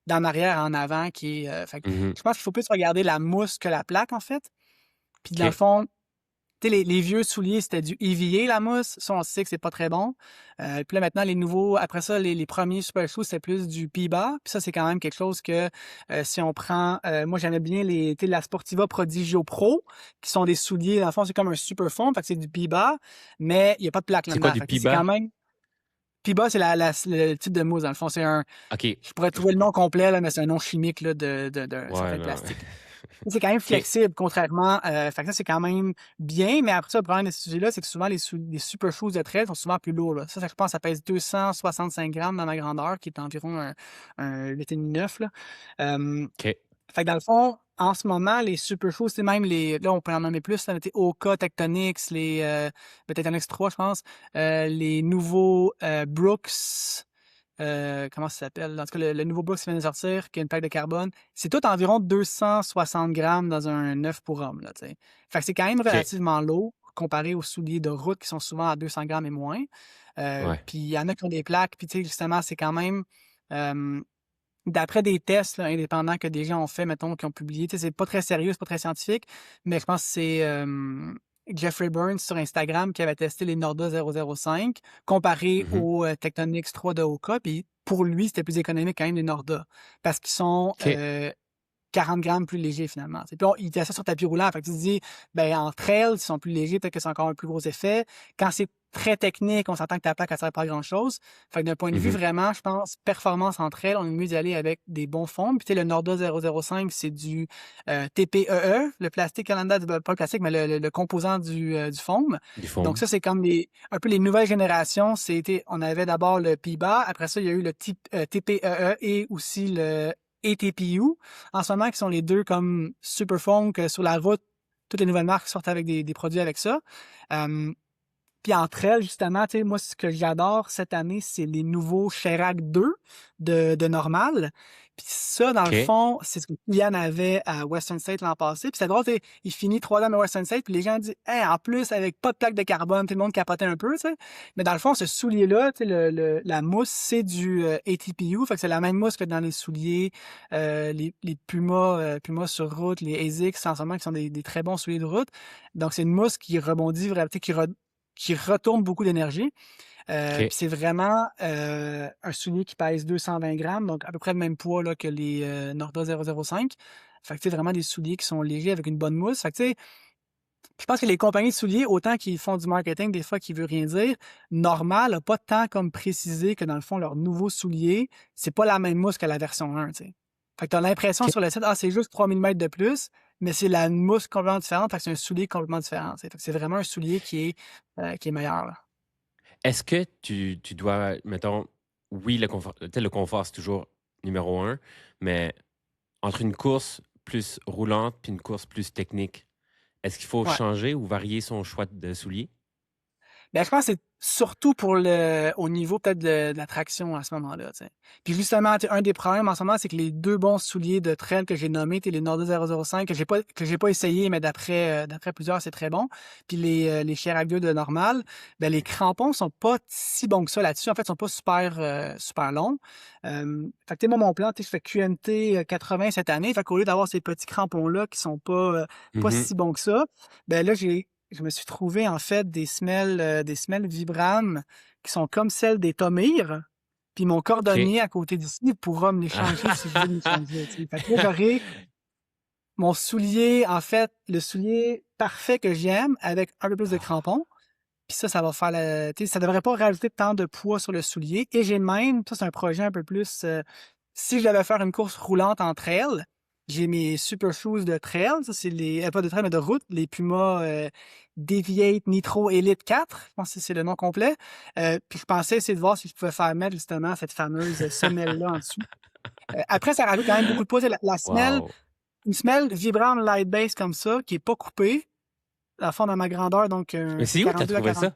d'en arrière en avant qui est. Fait que Mhm. je pense qu'il faut plus regarder la mousse que la plaque, en fait. Puis dans le OK. fond, tu sais, les vieux souliers, c'était du EVA, la mousse. Ça, on sait que c'est pas très bon. Puis là, maintenant, les nouveaux, après ça, les premiers super shoes, c'était plus du P-Bar. Puis ça, c'est quand même quelque chose que si on prend, moi, j'aimais bien tu sais, la Sportiva Prodigio Pro, qui sont des souliers, dans le fond, c'est comme un super fond, fait que c'est du P-Bar, mais il n'y a pas de plaque C'est quoi là-dedans. du Fait que tu sais, c'est quand PIBA? même, P-Bar, c'est le type de mousse, dans le fond. OK. Je pourrais Je trouver le comprends. nom complet, là, mais c'est un nom chimique là, d'un Ouais, certain non. plastique. C'est quand même OK. flexible, contrairement. Fait que ça, c'est quand même bien. Mais après ça, le problème de ce sujet-là, c'est que souvent, les super shoes de trail sont souvent plus lourds, là. Ça, je pense, ça pèse 265 grammes dans ma grandeur, qui est environ un 8,5-9, là. OK. Fait que dans le fond, en ce moment, les super shoes, c'est même là, on peut en nommer plus, là, Oka, Tectonics, Tectonics 3, je pense, les nouveaux Brooks, comment ça s'appelle? En tout cas, le nouveau Brooks qui vient de sortir, qui a une plaque de carbone, c'est tout environ 260 grammes dans un 9 pour homme, là, tu sais. Fait que c'est quand même OK. relativement lourd comparé aux souliers de route qui sont souvent à 200 grammes et moins. Ouais. Puis il y en a qui ont des plaques, puis tu sais, justement, c'est quand même, euh, d'après des tests là, indépendants que des gens ont fait, mettons, qui ont publié, tu sais, c'est pas très sérieux, c'est pas très scientifique, mais je pense que c'est Jeffrey Burns sur Instagram qui avait testé les Norda 005 comparé Mhm. aux Tectonics 3 de Oka, puis pour lui, c'était plus économique quand même les Norda, parce qu'ils sont OK. 40 grammes plus légers finalement. Puis il était ça sur tapis roulant. Fait que tu te dis, ben, en trail, ils sont plus légers, peut-être que c'est encore un plus gros effet. Quand c'est très technique, on s'entend que ta plaque, elle sert pas à grand-chose. Fait que d'un point de vue Mhm. vraiment, je pense, performance en trail, on est mieux d'y aller avec des bons fonds. Puis tu sais, le Norda 005, c'est du TPEE, le plastique Canada, pas le plastique, mais le composant du foam. Du Donc foam. ça, c'est comme un peu les nouvelles générations. On avait d'abord le PIBA, après ça, il y a eu le type TPEE et aussi le ATPU en ce moment, qui sont les deux comme super foam que sur la route, toutes les nouvelles marques sortent avec des produits avec ça. Puis entre elles, justement, tu sais, moi, ce que j'adore cette année, c'est les nouveaux Sherak 2 de Normal. Puis ça, dans le OK. fond, c'est ce que Kylian avait à Western State l'an passé. Puis c'est drôle, tu sais, il finit 3e à Western State, puis les gens disent, hey, en plus, avec pas de plaque de carbone, tout le monde capotait un peu, tu sais. Mais dans le fond, ce soulier-là, tu sais, la mousse, c'est du ATPU. Fait que c'est la même mousse que dans les souliers, les Puma sur route, les ASICS, en ce moment, qui sont des très bons souliers de route. Donc, c'est une mousse qui rebondit vraiment, tu sais, qui retourne beaucoup d'énergie. Puis OK. c'est vraiment un soulier qui pèse 220 grammes, donc à peu près le même poids là, que les Norda 005. Fait que tu sais, vraiment des souliers qui sont légers avec une bonne mousse. Fait que tu sais, je pense que les compagnies de souliers, autant qu'ils font du marketing, des fois qui veut rien dire, Normal n'a pas tant comme précisé que dans le fond, leur nouveau soulier, c'est pas la même mousse que la version 1, tu sais. Fait que t'as l'impression OK. sur le site, c'est juste 3000 mètres de plus, mais c'est la mousse complètement différente, fait que c'est un soulier complètement différent, tu sais. Fait que c'est vraiment un soulier qui est meilleur, là. Est-ce que tu dois, mettons, oui, le confort, tu sais, le confort, c'est toujours numéro un, mais entre une course plus roulante puis une course plus technique, est-ce qu'il faut Ouais. changer ou varier son choix de souliers? Ben, je pense que c'est surtout au niveau peut-être de la traction à ce moment-là, tu sais. Puis justement, tu sais, un des problèmes en ce moment, c'est que les deux bons souliers de trail que j'ai nommés, tu sais, les Norda 005, que j'ai pas essayé, mais d'après plusieurs, c'est très bon. Puis les Sherak 2 de Normal, ben, les crampons sont pas si bons que ça là-dessus. En fait, ils sont pas super longs. Fait que, tu sais, moi, mon plan, tu sais, je fais QMT 80 cette année. Fait qu'au lieu d'avoir ces petits crampons-là qui sont pas Mhm. si bons que ça, ben là, je me suis trouvé en fait des semelles Vibram qui sont comme celles des Tomir. Puis mon OK. cordonnier à côté d'ici pourra me les changer si je veux me les changer, tu sais. Fait que là, j'aurai mon soulier, en fait, le soulier parfait que j'aime avec un peu plus de crampons. Puis ça va faire tu sais, ça devrait pas rajouter tant de poids sur le soulier. Et j'ai même, ça c'est un projet un peu plus, si je devais faire une course roulante en trail, j'ai mes super shoes de trail, ça c'est pas de trail mais de route, les Puma Deviate Nitro Elite 4, je pense que c'est le nom complet. Puis je pensais essayer de voir si je pouvais faire mettre justement cette fameuse semelle-là en dessous. Après, ça rajoute quand même beaucoup de poids. Tu sais, la semelle, Wow. une semelle Vibram Light Base comme ça, qui est pas coupée, la forme à ma grandeur, donc Mais c'est où t'as 42 à trouvé 40.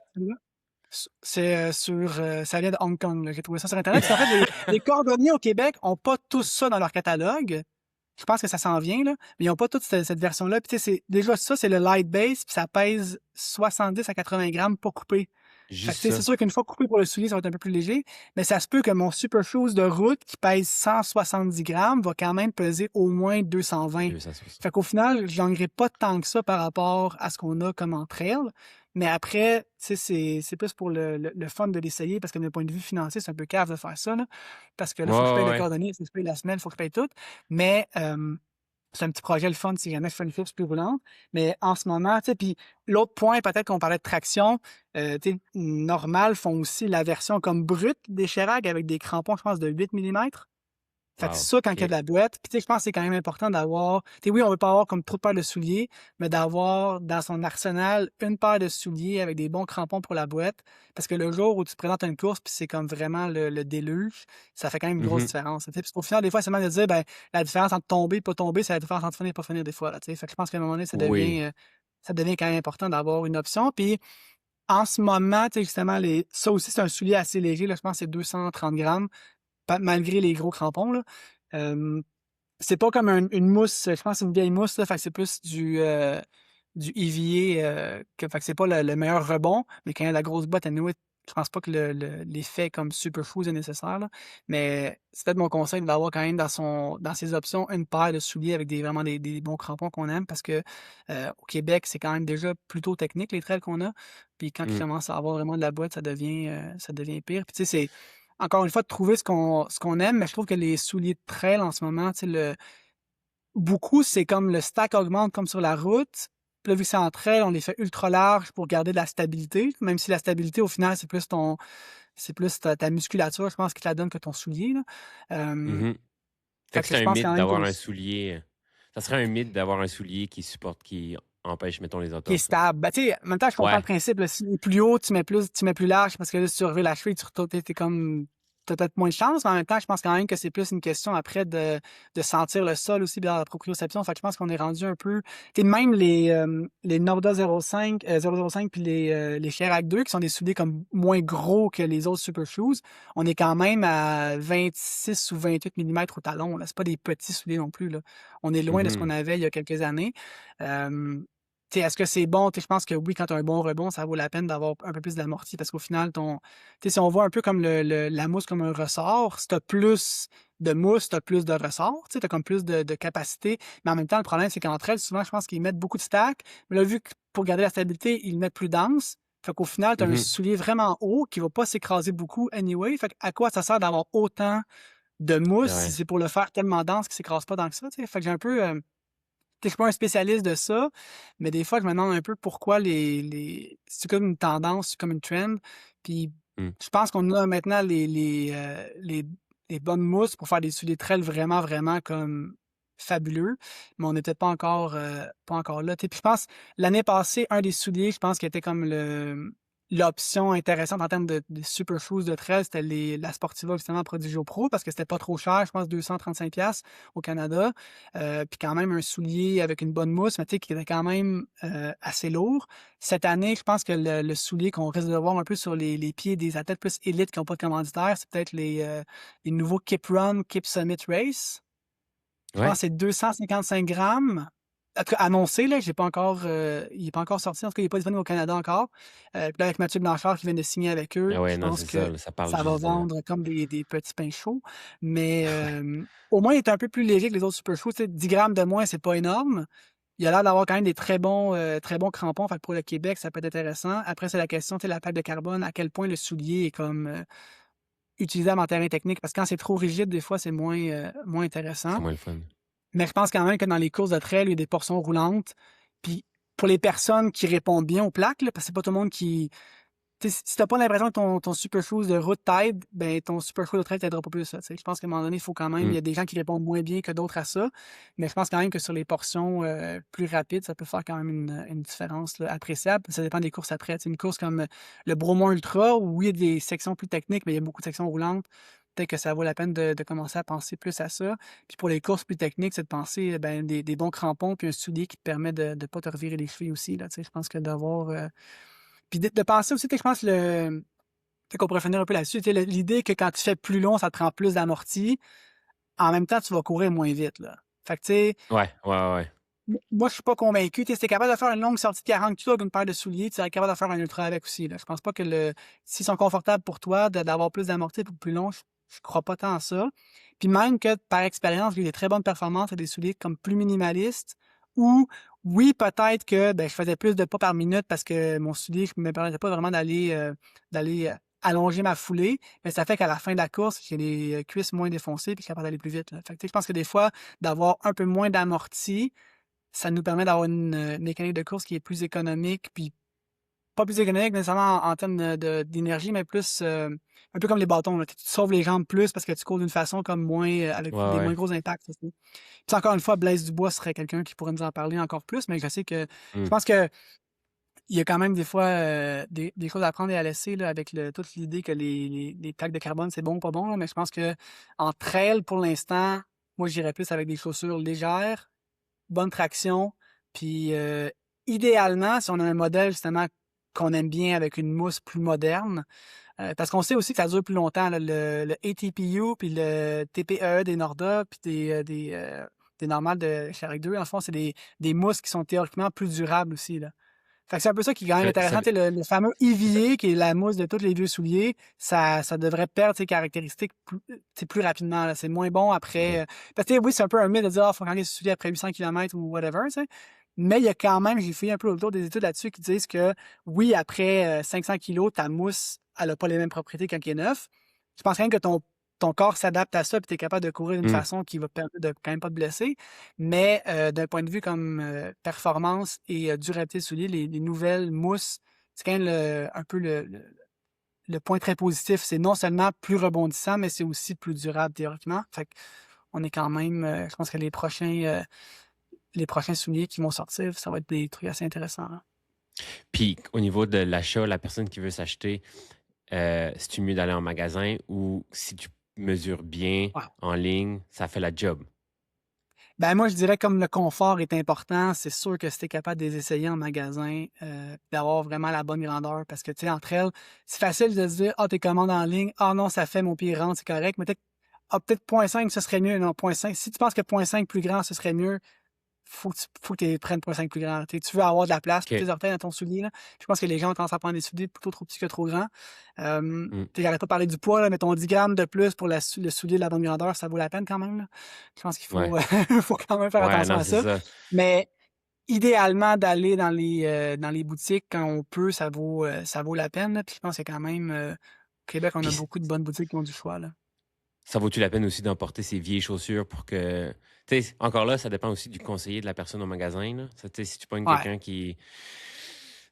ça? C'est ça vient de Hong Kong, là. J'ai trouvé ça sur Internet. Parce qu'en fait, les cordonniers au Québec ont pas tous ça dans leur catalogue. Je pense que ça s'en vient, là. Mais ils ont pas toute cette version-là. Puis, tu sais, déjà ça, c'est le light base, puis ça pèse 70 à 80 grammes pas coupé. Fait que, Juste tu sais, c'est ça. sûr qu'une fois coupé pour le soulier, ça va être un peu plus léger. Mais ça se peut que mon super shoes de route, qui pèse 170 grammes, va quand même peser au moins 220. 260. Fait qu'au final, je gagnerai pas tant que ça par rapport à ce qu'on a comme entre elles. Mais après, tu sais, c'est plus pour le fun de l'essayer parce que d'un point de vue financier, c'est un peu cave de faire ça, là. Parce que là, Ouais, il faut que je paye ouais, le ouais. cordonnier, il faut que je paye la semelle, il faut que je paye tout. Mais c'est un petit projet le fun si jamais je fais une course plus roulante. Mais en ce moment, tu sais, puis l'autre point, peut-être qu'on parlait de traction, tu sais, Normal font aussi la version comme brute des Sherak avec des crampons, je pense, de 8 millimètres. Fait que Wow. ça, quand il y a de OK. la boîte, puis tu sais, je pense que c'est quand même important d'avoir, tu sais, oui, on veut pas avoir comme trop de paires de souliers, mais d'avoir dans son arsenal une paire de souliers avec des bons crampons pour la boîte, parce que le jour où tu te présentes à une course, puis c'est comme vraiment le déluge, ça fait quand même une grosse Mhm. différence. Tu sais. Puis au final, des fois, c'est mal de dire, ben, la différence entre tomber et pas tomber, c'est la différence entre finir et pas finir des fois, là, tu sais. Fait que je pense qu'à un moment donné, Oui. ça devient quand même important d'avoir une option. Puis en ce moment, tu sais, justement, ça aussi, c'est un soulier assez léger, là, je pense que c'est 230 grammes malgré les gros crampons, là. C'est pas comme une mousse, je pense que c'est une vieille mousse, là, fait que c'est plus du EVA, fait que c'est pas le meilleur rebond, mais quand il y a la grosse boîte à nouer, je pense pas que l'effet comme super fou est nécessaire, là. Mais c'est peut-être mon conseil d'avoir quand même dans ses options une paire de souliers avec vraiment des bons crampons qu'on aime parce que au Québec, c'est quand même déjà plutôt technique les trails qu'on a. Puis quand il Mm. commence à avoir vraiment de la boîte, ça devient pire. Puis tu sais, c'est encore une fois de trouver ce qu'on aime, mais je trouve que les souliers de trail en ce moment, tu sais, beaucoup, c'est comme le stack augmente comme sur la route. Puis là, vu que c'est en trail, on les fait ultra larges pour garder de la stabilité, même si la stabilité, au final, c'est plus ta musculature, je pense, qui te la donne que ton soulier, là. Mhm. Fait Fait que que c'est je un pense quand mythe même que d'avoir un soulier. Ça serait un mythe d'avoir un soulier qui empêche, mettons, les qui est entorses, là. stable. Ben, tu sais, en même temps, je comprends le Ouais. principe, là. Si il est plus haut, tu mets plus large parce que là, si tu reveux la cheville, tu retournes, t'es comme t'as peut-être moins de chance, mais en même temps, je pense quand même que c'est plus une question après de sentir le sol aussi dans la proprioception. Fait que je pense qu'on est rendu un peu. Tu sais, même les Norda 005 puis les Sherak 2, qui sont des souliers comme moins gros que les autres Super Shoes, on est quand même à 26 ou 28 millimètres au talon, là. C'est pas des petits souliers non plus, là. On est loin de ce qu'on Mhm. avait il y a quelques années. Euh, Tu sais, est-ce que c'est bon? Tu sais, je pense que oui, quand tu as un bon rebond, ça vaut la peine d'avoir un peu plus d'amorti parce qu'au final, tu sais, si on voit un peu comme la mousse comme un ressort, si tu as plus de mousse, tu as plus de ressort, tu sais, as comme plus de capacité. Mais en même temps, le problème, c'est qu'entre elles, souvent, je pense qu'ils mettent beaucoup de stack. Mais là, vu que pour garder la stabilité, ils le mettent plus dense. Fait qu'au final, tu as un Mhm. soulier vraiment haut qui va pas s'écraser beaucoup anyway. Fait à quoi ça sert d'avoir autant de mousse si Ouais. c'est pour le faire tellement dense qu'il s'écrase pas tant que ça, tu sais? Fait que j'ai un peu. Je suis pas un spécialiste de ça, mais des fois, je me demande un peu pourquoi c'est comme une tendance, c'est comme une trend. Puis Mm. je pense qu'on a maintenant les bonnes mousses pour faire des souliers de trail vraiment, vraiment comme fabuleux, mais on n'est peut-être pas encore là. Tu sais, puis je pense, l'année passée, un des souliers, je pense, qui était comme l'option intéressante en termes de super shoes de trail, c'était la Sportiva, justement, Prodigio Pro, parce que c'était pas trop cher, je pense 235$ au Canada. Puis quand même un soulier avec une bonne mousse, mais tu sais, qui était quand même assez lourd. Cette année, je pense que le soulier qu'on risque de voir un peu sur les pieds des athlètes plus élites qui n'ont pas de commanditaire, c'est peut-être les nouveaux Kip Run, Kip Summit Race. Je pense Ouais. que c'est 255 grammes. En tout cas, annoncé, là, j'ai pas encore, il n'est pas encore sorti. En tout cas, il n'est pas disponible au Canada encore. Puis là, avec Mathieu Blanchard qui vient de signer avec eux, Ah je ouais, non, pense c'est ça, que là, ça parle ça va juste de. vendre comme des petits pains chauds. Mais au moins, il est un peu plus léger que les autres Super Shoes. Tu sais, 10 grammes de moins, c'est pas énorme. Il a l'air d'avoir quand même des très bons crampons. Fait que pour le Québec, ça peut être intéressant. Après, c'est la question, tu sais, la plaque de carbone, à quel point le soulier est comme utilisable en terrain technique. Parce que quand c'est trop rigide, des fois, c'est moins intéressant. C'est moins le fun. Mais je pense quand même que dans les courses de trail, il y a des portions roulantes. Puis pour les personnes qui répondent bien aux plaques, là, parce que c'est pas tout le monde qui. Tu sais, si t'as pas l'impression que ton super shoes de route t'aide, ben ton super shoes de trail t'aidera pas plus. Ça, tu sais. Je pense qu'à un moment donné, il faut quand même. Il y Mm. a des gens qui répondent moins bien que d'autres à ça. Mais je pense quand même que sur les portions plus rapides, ça peut faire quand même une différence là, appréciable. Ça dépend des courses après. Tu sais, une course comme le Bromont Ultra, où oui, il y a des sections plus techniques, mais il y a beaucoup de sections roulantes. Peut-être que ça vaut la peine de commencer à penser plus à ça. Puis pour les courses plus techniques, c'est de penser ben, des bons crampons puis un soulier qui te permet de ne pas te revirer les chevilles aussi. Là, tu sais. Je pense que d'avoir. Puis de penser aussi, tu sais, je pense, peut-être qu'on pourrait finir un peu là-dessus. Tu sais, l'idée que quand tu fais plus long, ça te prend plus d'amorti. En même temps, tu vas courir moins vite. Là. Fait que, tu sais, Ouais, ouais, ouais, ouais. moi, je suis pas convaincu. Tu sais, si t'es capable de faire une longue sortie de 40 km avec une paire de souliers, tu serais capable de faire un ultra avec aussi. Là. Je pense pas que s'ils sont confortables pour toi d'avoir plus d'amorti pour plus long, je crois pas tant à ça. Puis même que par expérience, j'ai des très bonnes performances avec des souliers comme plus minimalistes ou oui, peut-être que ben, je faisais plus de pas par minute parce que mon soulier ne me permettait pas vraiment d'aller allonger ma foulée, mais ça fait qu'à la fin de la course, j'ai les cuisses moins défoncées puis je suis capable d'aller plus vite. Là. Fait que, tu sais, je pense que des fois, d'avoir un peu moins d'amorti, ça nous permet d'avoir une mécanique de course qui est plus économique, puis pas plus économique nécessairement en termes d'énergie, mais plus un peu comme les bâtons. Là. Tu te sauves les jambes plus parce que tu cours d'une façon comme moins avec Ouais, des moins ouais. gros impacts. Aussi. Puis encore une fois, Blaise Dubois serait quelqu'un qui pourrait nous en parler encore plus, mais je sais que je Mm. pense que il y a quand même des fois des choses à apprendre et à laisser là, avec toute l'idée que les plaques de carbone, c'est bon ou pas bon, là, mais je pense que en trail, pour l'instant, moi j'irais plus avec des chaussures légères, bonne traction, puis idéalement, si on a un modèle justement qu'on aime bien avec une mousse plus moderne, parce qu'on sait aussi que ça dure plus longtemps, là, le ATPU puis le TPE des Norda puis des normales de Sharek 2, en fond, c'est des mousses qui sont théoriquement plus durables aussi. Là. Fait que c'est un peu ça qui est quand même intéressant. Tu sais, le fameux Evier, qui est la mousse de tous les vieux souliers, ça devrait perdre ses caractéristiques plus rapidement. Là. C'est moins bon après. OK. Parce que oui, c'est un peu un mythe de dire il faut gagner ce soulier après 800 km ou whatever. Tu sais. Mais il y a quand même, j'ai fait un peu le tour des études là-dessus qui disent que oui, après 500 kilos, ta mousse, elle n'a pas les mêmes propriétés quand il est neuf. Je pense quand même que ton corps s'adapte à ça et tu es capable de courir d'une Mm. façon qui va te permettre de quand même pas te blesser. Mais d'un point de vue comme performance et durabilité de soulier, les nouvelles mousses, c'est quand même un peu le point très positif. C'est non seulement plus rebondissant, mais c'est aussi plus durable théoriquement. Fait on est quand même, je pense que les prochains souliers qui vont sortir, ça va être des trucs assez intéressants. Hein. Puis au niveau de l'achat, la personne qui veut s'acheter, c'est-tu mieux d'aller en magasin ou si tu mesures bien Ouais. en ligne, ça fait la job? Ben, moi, je dirais comme le confort est important, c'est sûr que si tu capable de les essayer en magasin, d'avoir vraiment la bonne grandeur parce que, tu sais, entre elles, c'est facile de se dire: «Ah, tes commandes en ligne, ah non, ça fait mon pied rentre, c'est correct», mais peut-être ah, peut-être 0.5, ce serait mieux. Non, 0.5 si tu penses que 0.5 plus grand, ce serait mieux, faut que tu prennes 0.5 plus grand. Tu veux avoir de la place pour OK. tes orteils dans ton soulier, là. Je pense que les gens ont tendance à prendre des souliers plutôt trop petits que trop grands. Mmh. J'arrête pas de parler du poids, là, mais ton 10 grammes de plus pour le soulier de la bonne grandeur, ça vaut la peine quand même, là. Je pense qu'il Ouais. faut, faut quand même faire Ouais, attention non, à c'est ça. ça. Mais idéalement, d'aller dans les boutiques quand on peut, ça vaut la peine, là. Puis je pense que quand même, au Québec, on a Puis beaucoup de bonnes boutiques qui ont du choix, là. ça vaut-tu la peine aussi d'emporter ses vieilles chaussures pour que tu sais, encore là, ça dépend aussi du conseiller de la personne au magasin, là. Ça, tu sais, si tu pognes Ouais. quelqu'un qui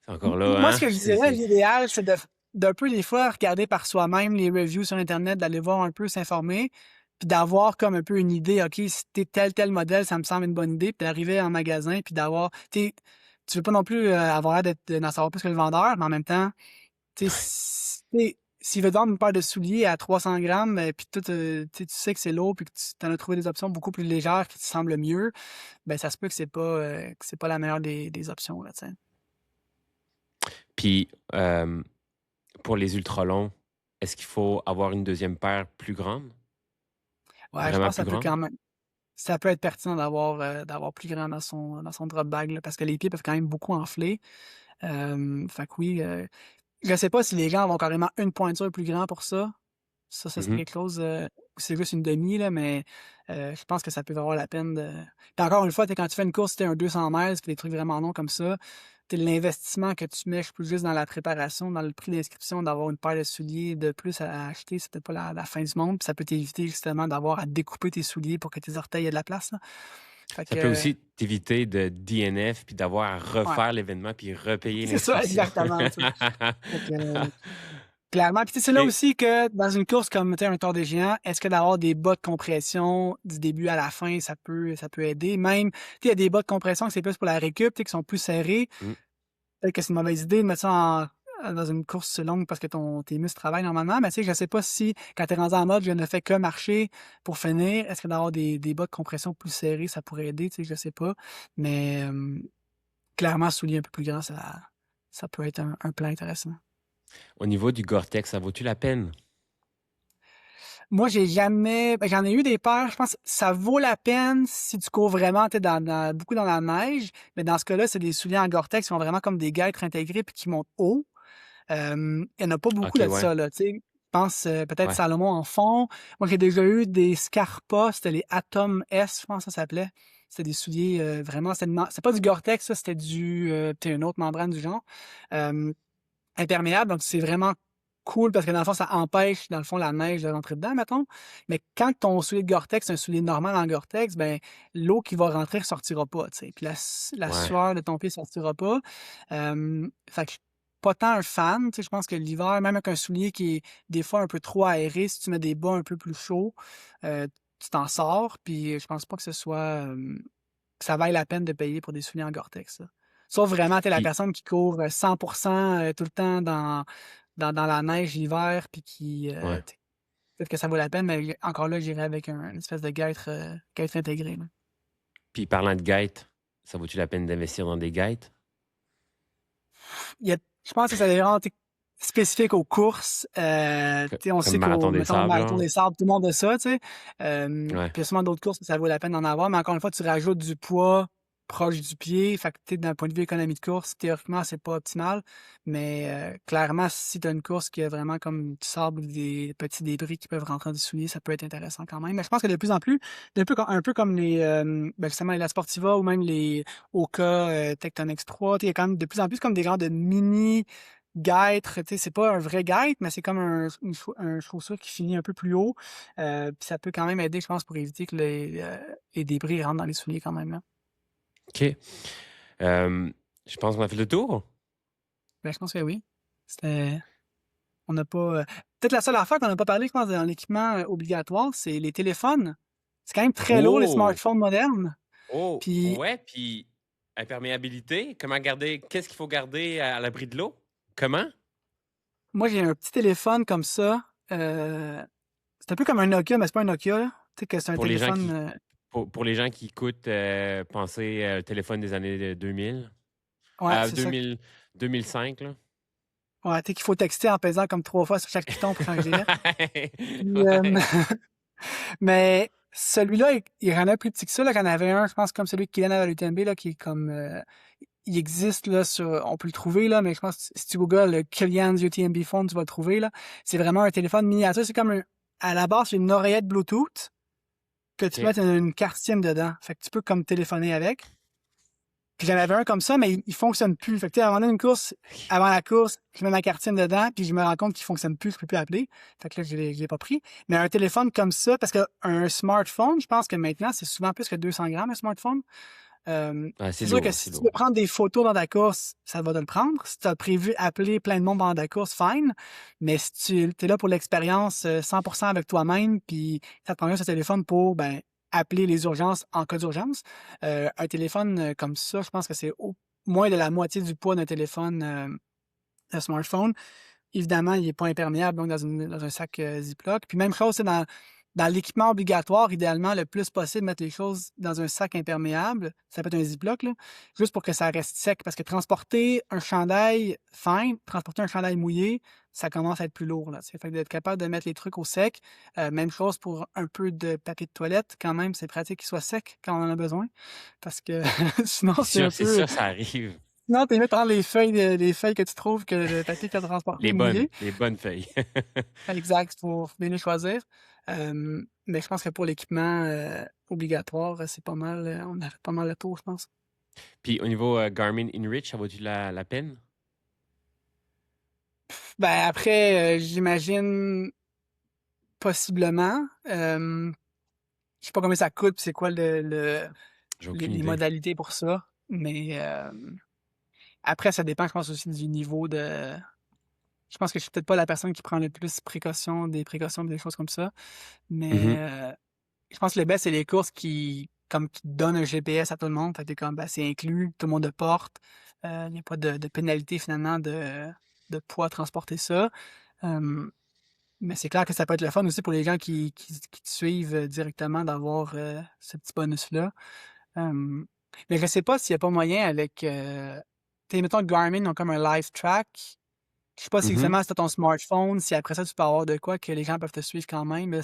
c'est encore Moi, là, ce hein? que je dirais, C'est l'idéal, c'est d'un peu des fois regarder par soi-même les reviews sur Internet, d'aller voir un peu, s'informer, puis d'avoir comme un peu une idée, OK, si t'es tel modèle, ça me semble une bonne idée, puis d'arriver en magasin, puis d'avoir, tu veux pas non plus avoir l'air d'en savoir plus que le vendeur, mais en même temps, tu sais, s'il veut te vendre une paire de souliers à 300 grammes, puis tout, tu sais que c'est lourd, puis que tu en as trouvé des options beaucoup plus légères qui te semblent mieux, ben ça se peut que c'est pas la meilleure des options, là, tu sais. puis, pour les ultra longs, est-ce qu'il faut avoir une deuxième paire plus grande? Ouais, je Vraiment pense que plus ça peut grande? quand même ça peut être pertinent d'avoir plus grand dans son drop bag, là, parce que les pieds peuvent quand même beaucoup enfler. Fait que oui, je sais pas si les gens vont carrément une pointure plus grand pour ça. Ça serait Mmh. quelque chose, ou c'est juste une demi là, mais je pense que ça peut valoir la peine de puis encore une fois, tu sais, quand tu fais une course, tu un 200 mètres, tu fais des trucs vraiment longs comme ça, tu l'investissement que tu mets, je plus juste dans la préparation, dans le prix d'inscription, d'avoir une paire de souliers de plus à acheter, c'est peut-être pas la fin du monde, puis ça peut t'éviter justement d'avoir à découper tes souliers pour que tes orteils aient de la place, là. Fait Ça peut que, aussi t'éviter de DNF puis d'avoir à ouais, refaire l'événement puis repayer c'est ça l'inscription. exactement, tu sais. Fait que clairement, puis tu sais, c'est là OK. aussi que dans une course comme, tu sais, un Tour des Géants, est-ce que d'avoir des bas de compression du début à la fin, ça peut aider? Même, tu sais, il y a des bas de compression que c'est plus pour la récup, tu sais, qui sont plus serrés. Mmh. Peut-être que c'est une mauvaise idée de mettre ça dans une course longue parce que tes muscles travaillent normalement, mais tu sais, je sais pas si quand tu es rendu en mode je ne fais que marcher pour finir, est-ce que d'avoir des bas de compression plus serrés, ça pourrait aider, tu sais, je sais pas. Mais clairement, soulier un peu plus grand, ça peut être un plan intéressant. Au niveau du Gore-Tex, ça vaut-tu la peine? Moi, j'ai jamais j'en ai eu des paires, je pense que ça vaut la peine si tu cours vraiment, tu sais, beaucoup dans la neige, mais dans ce cas-là, c'est des souliers en Gore-Tex qui sont vraiment comme des guêtres intégrés puis qui montent haut. Il y en a pas beaucoup OK, de ouais. ça, là, tu sais. Je pense, peut-être Ouais. Salomon en fond. Moi, j'ai déjà eu des Scarpa, c'était les Atom S, je pense que ça s'appelait. C'était des souliers, vraiment c'est pas du Gore-Tex, ça, c'était tu une autre membrane du genre. Hem Imperméable, donc c'est vraiment cool parce que dans le fond, ça empêche, dans le fond, la neige de rentrer dedans, mettons. Mais quand ton soulier de Gore-Tex, c'est un soulier normal en Gore-Tex, ben, l'eau qui va rentrer sortira pas, tu sais. Puis la Ouais. sueur de ton pied sortira pas. Fait que je suis pas tant un fan, tu sais. Je pense que l'hiver, même avec un soulier qui est des fois un peu trop aéré, si tu mets des bas un peu plus chauds, tu t'en sors. Puis je pense pas que que ça vaille la peine de payer pour des souliers en Gore-Tex, là. Sauf vraiment, tu es la Puis personne qui court 100 tout le temps dans la neige l'hiver, puis ouais. peut-être que ça vaut la peine, mais encore là, j'irais avec une espèce de guêtre intégré, là. Puis parlant de guêtres, ça vaut-tu la peine d'investir dans des guêtres? Il y a je pense que ça dépend, tu sais, spécifique aux courses. Tu sais, on Comme sait Marathon des mettons, le Sables, marathon genre? des sables, tout le monde a ça, tu sais. Ouais. Puis il y a sûrement d'autres courses que ça vaut la peine d'en avoir, mais encore une fois, tu rajoutes du poids proche du pied. Fait que, tu sais, d'un point de vue économie de course, théoriquement, c'est pas optimal. Mais clairement, si tu as une course qui a vraiment comme du sable ou des petits débris qui peuvent rentrer dans du soulier, ça peut être intéressant quand même. Mais je pense que de plus en plus, un peu comme les justement les La Sportiva ou même les Oka Tecton X3, tu sais, il y a quand même de plus en plus comme des genres de mini guêtre, tu sais, c'est pas un vrai guêtre, mais c'est comme un chaussure qui finit un peu plus haut. Puis ça peut quand même aider, je pense, pour éviter que les débris rentrent dans les souliers quand même, là. OK. Je pense qu'on a fait le tour. Ben, je pense que oui. C'était on n'a pas, peut-être la seule affaire qu'on n'a pas parlé, je pense, dans l'équipement, obligatoire, c'est les téléphones. C'est quand même très lourd, les Oh! smartphones modernes. Oh! Puis Ouais, puis imperméabilité, comment garder qu'est-ce qu'il faut garder à l'abri de l'eau? Comment? moi, j'ai un petit téléphone comme ça. C'est un peu comme un Nokia, mais c'est pas un Nokia, là. Tu sais que c'est un Pour les gens téléphone. qui, pour les gens qui écoutent, pensez téléphone des années 2000, Ouais, c'est ça. 2000, 2005, là. Ouais, tu sais qu'il faut texter en pesant comme 3 fois sur chaque piton pour changer les lettres. Puis, Ouais. mais celui-là, il rendait plus petit que ça. Là, j'en avais un, je pense, comme celui de Kylian à l'UTMB, là, qui est comme. Il existe, là, on peut le trouver, là, mais je pense que si tu googles le Kylian's UTMB Phone, tu vas le trouver, là. C'est vraiment un téléphone miniature. C'est comme à la base, c'est une oreillette Bluetooth que tu peux OK. mettre une carte SIM dedans. Fait que tu peux comme téléphoner avec. Puis j'en avais un comme ça, mais il fonctionne plus. Fait que, tu sais, à un moment donné, une course, avant la course, je mets ma carte SIM dedans, puis je me rends compte qu'il fonctionne plus, je peux plus appeler. Fait que là, je l'ai pas pris. Mais un téléphone comme ça, parce qu'un smartphone, je pense que maintenant, c'est souvent plus que 200 grammes, un smartphone. Ah, c'est C'est sûr que lourd, si c'est tu veux lourd. prendre des photos dans ta course, ça va te le prendre. Si tu as prévu appeler plein de monde pendant ta course, fine. Mais si tu es là pour l'expérience 100% avec toi-même, puis ça te prend juste un téléphone pour ben, appeler les urgences en cas d'urgence, un téléphone comme ça, je pense que c'est au moins de la moitié du poids d'un téléphone, un smartphone. Évidemment, il n'est pas imperméable, donc dans un sac Ziploc. Puis même chose, c'est dans l'équipement obligatoire, idéalement, le plus possible, mettre les choses dans un sac imperméable. Ça peut être un Ziploc, là, juste pour que ça reste sec. Parce que transporter un chandail fin, transporter un chandail mouillé, ça commence à être plus lourd. Là, fait que d'être capable de mettre les trucs au sec. Même chose pour un peu de papier de toilette. Quand même, c'est pratique qu'il soit sec quand on en a besoin. Parce que sinon, c'est un C'est peu. sûr, ça arrive. Non, t'es mieux de prendre les feuilles que tu trouves que le papier que tu as transporté mouillé. Les bonnes feuilles. Exact, faut bien les choisir. Mais je pense que pour l'équipement obligatoire, c'est pas mal, on a fait pas mal le tour, je pense. Puis au niveau Garmin InReach, ça vaut-tu la peine? Ben après, j'imagine possiblement. Je sais pas combien ça coûte, puis c'est quoi J'ai aucune les idée. modalités pour ça. Mais après, ça dépend, je pense aussi du niveau de. Je pense que je suis peut-être pas la personne qui prend le plus des précautions, des choses comme ça. Mais Mhm. je pense que le best, c'est les courses qui donnent un GPS à tout le monde. Fait que t'es comme, ben, c'est inclus, tout le monde le porte. Il n'y a pas de pénalité finalement de poids à transporter ça. Euh, mais c'est clair que ça peut être le fun aussi pour les gens qui te suivent directement d'avoir ce petit bonus-là. Euh, mais je sais pas s'il n'y a pas moyen avec. Mettons, Garmin ont comme un live track. Je sais pas si Mhm. exactement c'est ton smartphone, si après ça tu peux avoir de quoi que les gens peuvent te suivre quand même. Mais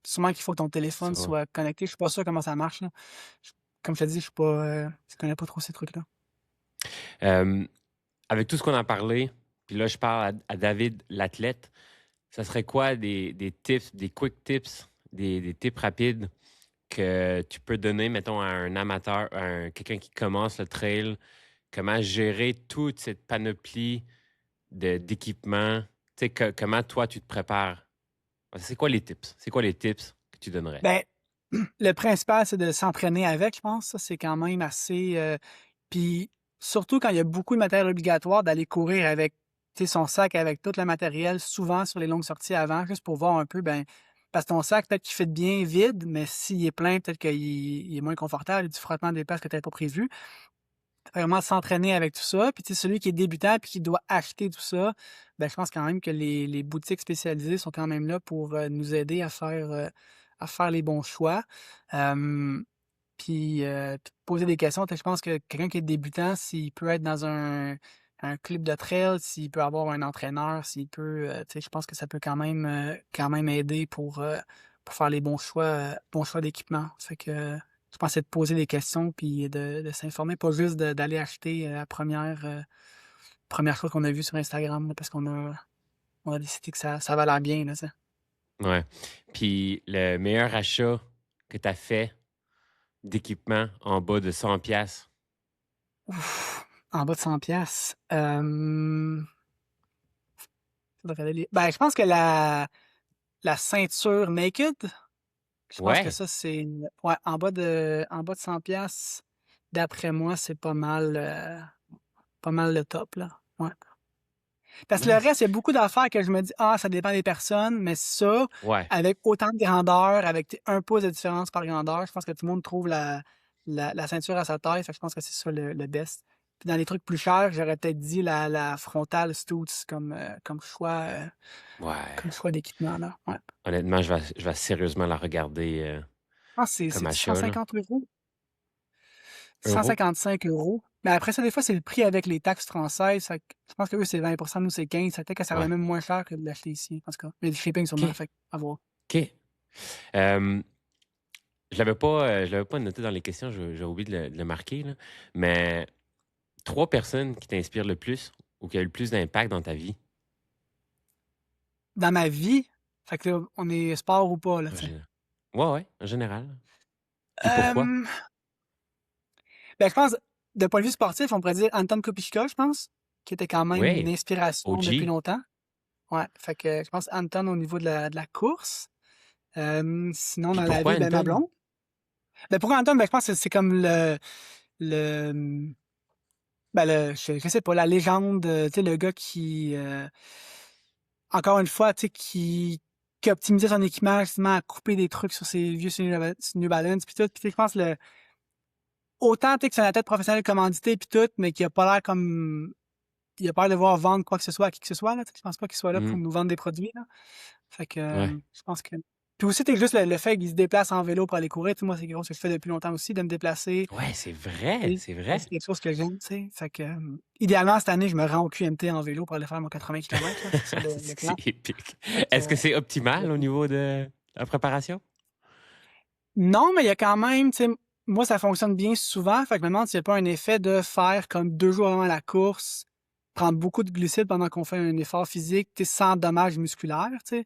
sûrement qu'il faut que ton téléphone Ça. soit connecté. Je suis pas sûr comment ça marche, là. Comme je te dis, je connais pas trop ces trucs-là. Euh, Avec tout ce qu'on a parlé, puis là, je parle à David, l'athlète, ça serait quoi des tips, des quick tips, des tips rapides que tu peux donner, mettons, à un amateur, quelqu'un qui commence le trail, comment gérer toute cette panoplie d'équipements, tu sais, comment toi, tu te prépares? C'est quoi les tips? C'est quoi les tips que tu donnerais? Ben, le principal, c'est de s'entraîner avec, je pense. Ça, c'est quand même assez. Puis surtout quand il y a beaucoup de matériel obligatoire, d'aller courir avec son sac avec tout le matériel, souvent sur les longues sorties avant, juste pour voir un peu, ben, parce que ton sac, peut-être qu'il fait bien vide, mais s'il est plein, peut-être qu'il est moins confortable, il y a du frottement des places que tu n'avais pas prévu. Vraiment s'entraîner avec tout ça. Puis tu sais, celui qui est débutant puis qui doit acheter tout ça, ben, je pense quand même que les boutiques spécialisées sont quand même là pour nous aider à faire les bons choix. Puis poser des questions. Je pense que quelqu'un qui est débutant, s'il peut être dans un club de trail, s'il peut avoir un entraîneur, s'il peut, je pense que ça peut quand même aider pour faire les bons choix d'équipement. Fait que je pense que c'est de poser des questions puis de s'informer, pas juste d'aller acheter la première chose qu'on a vue sur Instagram, là, parce on a décidé que ça va l'air bien, là, ça. Ouais. Puis le meilleur achat que tu as fait d'équipement en bas de 100 pièces. Ouf, en bas de 100 piastres. Ben, je pense que la ceinture Naked, je pense que Ouais. ça, c'est ouais, en bas de 100 piastres, d'après moi, c'est pas mal le top, là. Ouais. Parce que le reste, il y a beaucoup d'affaires que je me dis, ah, ça dépend des personnes, mais ça, Ouais. avec autant de grandeur, avec un pouce de différence par grandeur, je pense que tout le monde trouve la ceinture à sa taille. Fait que je pense que c'est ça le best. Puis dans les trucs plus chers, j'aurais peut-être dit la frontale Stutz Ouais. comme choix d'équipement, là. Ouais. Honnêtement, je vais sérieusement la regarder Je pense que comme c'est achat, là. 150 euros, Euro? 155 euros. Mais après ça, des fois, c'est le prix avec les taxes françaises. Fait que je pense que eux, c'est 20%, nous, c'est 15%. Ça fait que ça revient Ouais. même moins cher que de l'acheter ici. En tout cas, mais le shipping sûrement, OK. fait que, à voir. OK. Euh, je l'avais pas noté dans les questions, j'ai oublié de le marquer, là. Mais 3 personnes qui t'inspirent le plus ou qui ont eu le plus d'impact dans ta vie, Dans ma vie, fait que là, on est sport ou pas, là, en tu sais. général. Ouais, ouais, en général. Puis pourquoi? Euh, ben, je pense, d'un point de vue sportif, on pourrait dire Anton Kopichka, je pense, qui était quand même une Oui, inspiration depuis OG. longtemps. Ouais, fait que je pense Anton au niveau de la course. Sinon, Puis dans la pourquoi vie, ben, ma Anton? blonde. Ben, pourquoi Anton? Ben, je pense que c'est comme le, ben, je sais pas, la légende, tu sais, le gars qui, encore une fois, tu sais, qui optimisait son équipement, justement, à couper des trucs sur ses vieux New Balance, puis tout. Puis, tu sais, je pense, autant, tu sais, que c'est un athlète professionnel commandité, puis tout, mais qui a pas l'air comme, il a peur de voir vendre quoi que ce soit à qui que ce soit, là. Tu sais, je pense pas qu'il soit là pour Mhm. nous vendre des produits, là. Fait que, Ouais. je pense que. Puis aussi, t'es juste le fait qu'il se déplace en vélo pour aller courir. Tu sais, moi, c'est quelque chose que je fais depuis longtemps aussi, de me déplacer. Ouais, c'est vrai, Tu sais, c'est ça, vrai. c'est quelque chose que j'aime, tu sais. Fait que, idéalement, cette année, je me rends au QMT en vélo pour aller faire mon 80 km, là. C'est ça le plan. C'est épique. Fait que, Est-ce que c'est optimal au niveau de la préparation? non, mais il y a quand même, tu sais, moi, ça fonctionne bien souvent. Fait que je me demande s'il n'y a pas un effet de faire comme 2 jours avant la course, prendre beaucoup de glucides pendant qu'on fait un effort physique, tu sais, sans dommage musculaire, tu sais.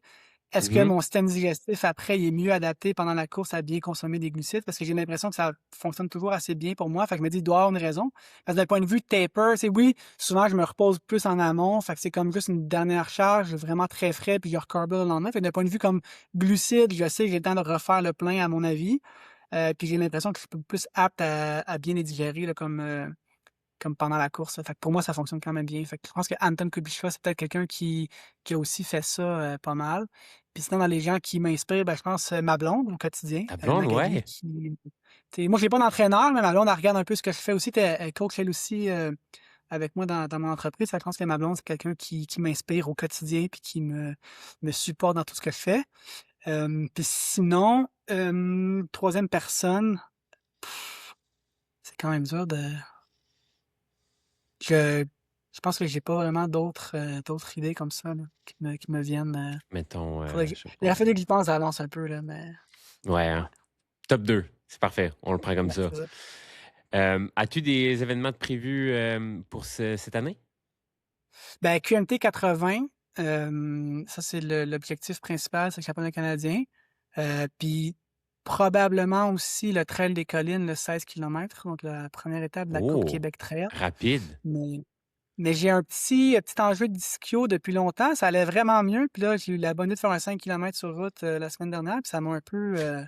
Est-ce que Mhm. mon système digestif, après, il est mieux adapté pendant la course à bien consommer des glucides? Parce que j'ai l'impression que ça fonctionne toujours assez bien pour moi. Fait que je me dis, il doit y avoir une raison. Parce que d'un point de vue taper, c'est oui, souvent, je me repose plus en amont. Fait que c'est comme juste une dernière charge, vraiment très frais, puis je recarbe le lendemain. Fait que d'un point de vue comme glucides, je sais que j'ai le temps de refaire le plein, à mon avis. Puis j'ai l'impression que je suis plus apte à bien les digérer, là, comme pendant la course, là. Fait que pour moi, ça fonctionne quand même bien. Fait que je pense que Anton Kubica, c'est peut-être quelqu'un qui a aussi fait ça pas mal. Puis sinon, dans les gens qui m'inspirent, ben, je pense ma blonde au quotidien, Ta blonde, Magali, ouais. qui. Moi, je n'ai pas d'entraîneur, mais ma blonde, elle regarde un peu ce que je fais aussi. Elle coach elle aussi avec moi dans mon entreprise. Fait que je pense que ma blonde, c'est quelqu'un qui m'inspire au quotidien puis qui me supporte dans tout ce que je fais. Puis sinon, troisième personne, c'est quand même dur de. Je, je pense que j'ai pas vraiment d'autres idées comme ça là, qui me viennent. Mettons, je sais Il pas. aurait fallu que j'y pense d'avance un peu, là, mais Ouais, ouais, hein. Top 2, c'est parfait. On le prend comme ouais, ça. c'est ça. As-tu des événements de prévus pour cette année? Ben, QMT 80, ça c'est l'objectif principal, c'est le championnat canadien. Puis probablement aussi le Trail des collines, le 16 km, donc la première étape de la Coupe Oh, Québec Trail. rapide. Mais, mais j'ai un petit enjeu de ischio depuis longtemps. Ça allait vraiment mieux. Puis là, j'ai eu la bonne idée de faire un 5 km sur route la semaine dernière. Puis ça m'a un peu. Piqué.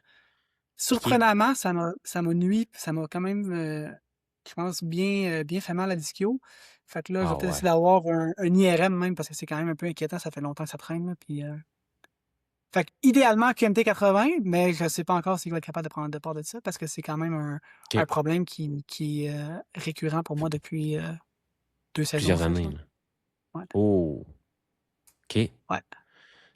Surprenamment, ça m'a nui. Puis ça m'a quand même, je pense, bien fait mal à l'ischio. Fait que là, je vais Ah peut-être essayer ouais. d'avoir un IRM même parce que c'est quand même un peu inquiétant. Ça fait longtemps que ça traîne, là. Puis, fait que idéalement, QMT 80, mais je ne sais pas encore s'il va être capable de prendre le départ de ça parce que c'est quand même un OK. problème qui est récurrent pour moi depuis 2 saisons, en Plusieurs fait, années, là. là. Ouais. Oh, OK. Ouais.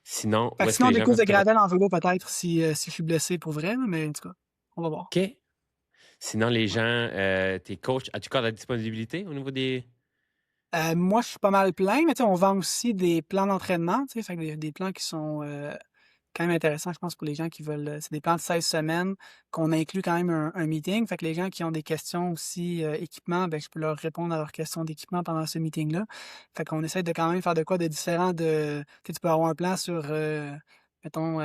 Sinon, Fait où que est-ce que sinon, les des gens courses peuvent de te re- gradelle en vélo, peut-être, si je suis blessé pour vrai, là, mais en tout cas, on va voir. OK. Sinon, les Ouais. gens, tes coachs, as-tu encore de la disponibilité au niveau des. Moi, je suis pas mal plein, mais tu sais, on vend aussi des plans d'entraînement, tu sais, fait que des plans qui sont quand même intéressants, je pense, pour les gens qui veulent. C'est des plans de 16 semaines qu'on inclut quand même un meeting. Fait que les gens qui ont des questions aussi équipement, ben, je peux leur répondre à leurs questions d'équipement pendant ce meeting-là. Fait qu'on essaie de quand même faire de quoi de différent de. Tu sais, tu peux avoir un plan sur, mettons,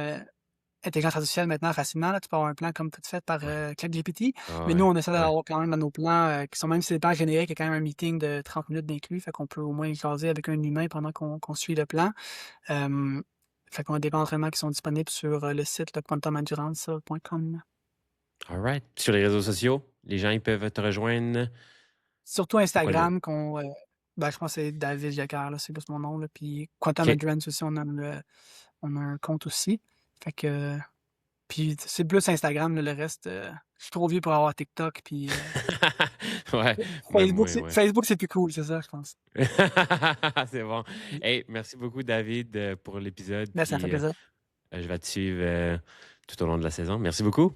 intelligence artificielle maintenant facilement. Là, tu peux avoir un plan comme tout fait par Ouais. ChatGPT. Ah Mais nous, ouais. on essaie Ouais. d'avoir quand même dans nos plans qui sont, même si c'est des plans génériques, il y a quand même un meeting de 30 minutes d'inclus. Fait qu'on peut au moins jaser avec un humain pendant qu'on suit le plan. Euh, Fait qu'on a des plans d'entraînement qui sont disponibles sur le site quantumendurance.com. All right. Sur les réseaux sociaux, les gens, ils peuvent te rejoindre. Surtout C'est quoi le. Instagram, ben, je pense que c'est David Jacquard, là, c'est plus mon nom. Là, puis Quantum OK. Endurance aussi, on a un compte aussi. Fait que, puis c'est plus Instagram, là, le reste, je suis trop vieux pour avoir TikTok. Puis Ouais, même moi, ouais. Facebook, c'est plus cool, c'est ça, je pense. C'est bon. Hey, merci beaucoup, David, pour l'épisode. Ben, ça fait Puis plaisir. je vais te suivre tout au long de la saison. Merci beaucoup.